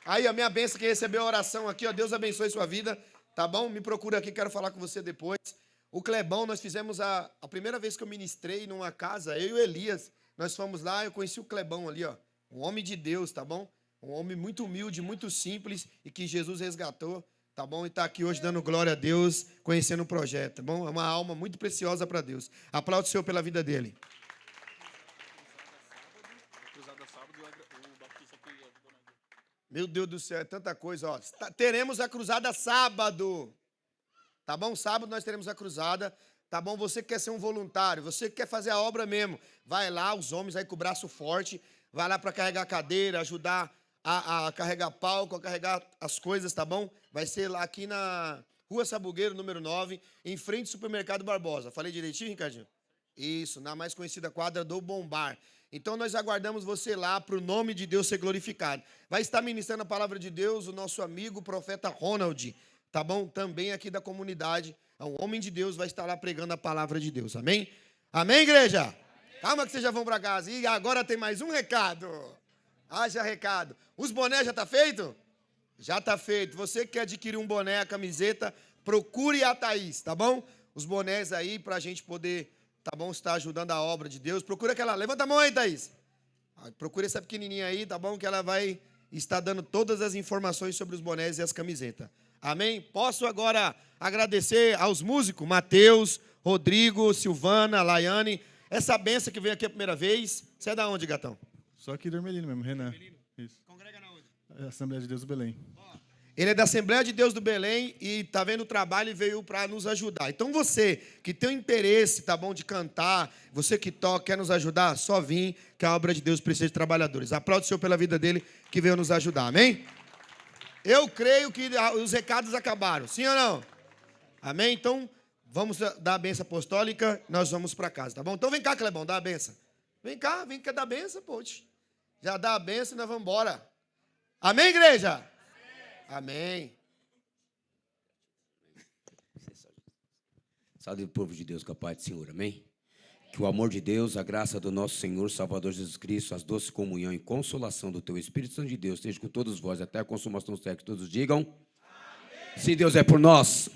Aí, a minha benção, quem recebeu a oração aqui, ó, Deus abençoe sua vida, tá bom? Me procura aqui, quero falar com você depois. O Clebão, nós fizemos a primeira vez que eu ministrei numa casa, eu e o Elias, nós fomos lá, eu conheci o Clebão ali, ó, um homem de Deus, tá bom? Um homem muito humilde, muito simples e que Jesus resgatou, tá bom? E está aqui hoje dando glória a Deus, conhecendo o projeto, tá bom? É uma alma muito preciosa para Deus. Aplaude o Senhor pela vida dele. Meu Deus do céu, é tanta coisa, ó. Teremos a cruzada sábado. Tá bom? Sábado nós teremos a cruzada. Tá bom? Você que quer ser um voluntário, você que quer fazer a obra mesmo, vai lá, os homens aí com o braço forte, vai lá para carregar cadeira, ajudar a carregar palco, a carregar as coisas, tá bom? Vai ser lá aqui na Rua Sabugueiro, número 9, em frente ao Supermercado Barbosa. Falei direitinho, Ricardinho? Isso, na mais conhecida quadra do Bombar. Então, nós aguardamos você lá para o nome de Deus ser glorificado. Vai estar ministrando a palavra de Deus o nosso amigo, o profeta Ronald, tá bom? Também aqui da comunidade. É um homem de Deus, vai estar lá pregando a palavra de Deus. Amém? Amém, igreja? Amém. Calma que vocês já vão para casa. E agora tem mais um recado. Haja recado. Os bonés já tá feito? Já tá feito. Você que quer adquirir um boné, a camiseta, procure a Thaís, tá bom? Os bonés aí para a gente poder... Tá bom? Está ajudando a obra de Deus. Procura aquela... Levanta a mão aí, Thaís. Procura essa pequenininha aí, tá bom? Que ela vai estar dando todas as informações sobre os bonés e as camisetas. Amém? Posso agora agradecer aos músicos, Mateus, Rodrigo, Silvana, Laiane. Essa benção que veio aqui a primeira vez. Você é da onde, gatão? Só aqui do Ermelino mesmo, Renan. Isso. Congrega na onde? É a Assembleia de Deus do Belém. Ele é da Assembleia de Deus do Belém e está vendo o trabalho e veio para nos ajudar. Então você que tem o interesse, tá bom, de cantar, você que toca, quer nos ajudar, só vim, que a obra de Deus precisa de trabalhadores. Aplaude o Senhor pela vida dele que veio nos ajudar, amém? Eu creio que os recados acabaram, sim ou não? Amém? Então, vamos dar a benção apostólica, nós vamos para casa, tá bom? Então vem cá, Clebão, dá a benção. Vem cá dar a benção, poxa. Já dá a benção e nós vamos embora. Amém, igreja? Amém. Salve o povo de Deus com a paz do Senhor, amém? Que o amor de Deus, a graça do nosso Senhor, Salvador Jesus Cristo, as doces comunhão e consolação do teu Espírito Santo de Deus, esteja com todos vós até a consumação dos séculos, todos digam. Amém. Se Deus é por nós,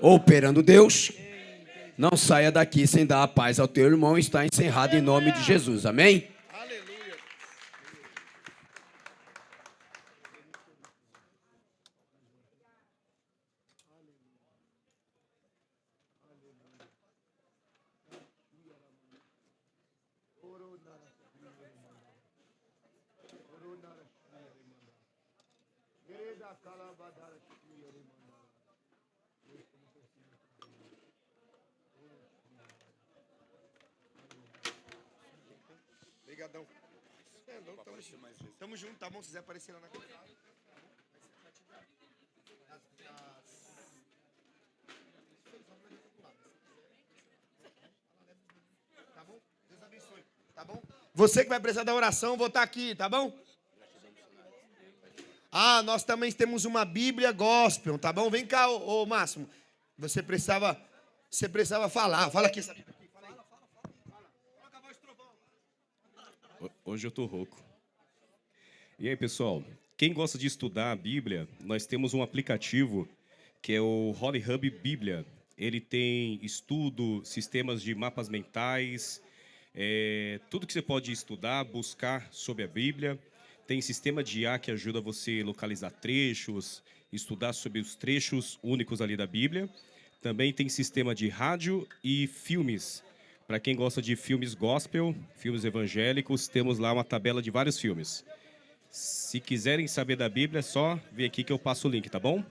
operando Deus, não saia daqui sem dar a paz ao teu irmão, está encerrado em nome de Jesus, amém? Obrigadão. Tamo junto, tá bom? Se quiser aparecer lá naquele lado. Tá bom? Deus abençoe. Tá bom? Você que vai precisar da oração, vou estar aqui, tá bom? Ah, nós também temos uma Bíblia gospel, tá bom? Vem cá, ô Máximo. Você precisava falar. Fala aqui essa Bíblia. Hoje eu tô rouco. E aí, pessoal, quem gosta de estudar a Bíblia, nós temos um aplicativo que é o Holy Hub Bíblia. Ele tem estudo, sistemas de mapas mentais, tudo que você pode estudar, buscar sobre a Bíblia. Tem sistema de IA que ajuda você a localizar trechos, estudar sobre os trechos únicos ali da Bíblia. Também tem sistema de rádio e filmes. Para quem gosta de filmes gospel, filmes evangélicos, temos lá uma tabela de vários filmes. Se quiserem saber da Bíblia, é só vir aqui que eu passo o link, tá bom?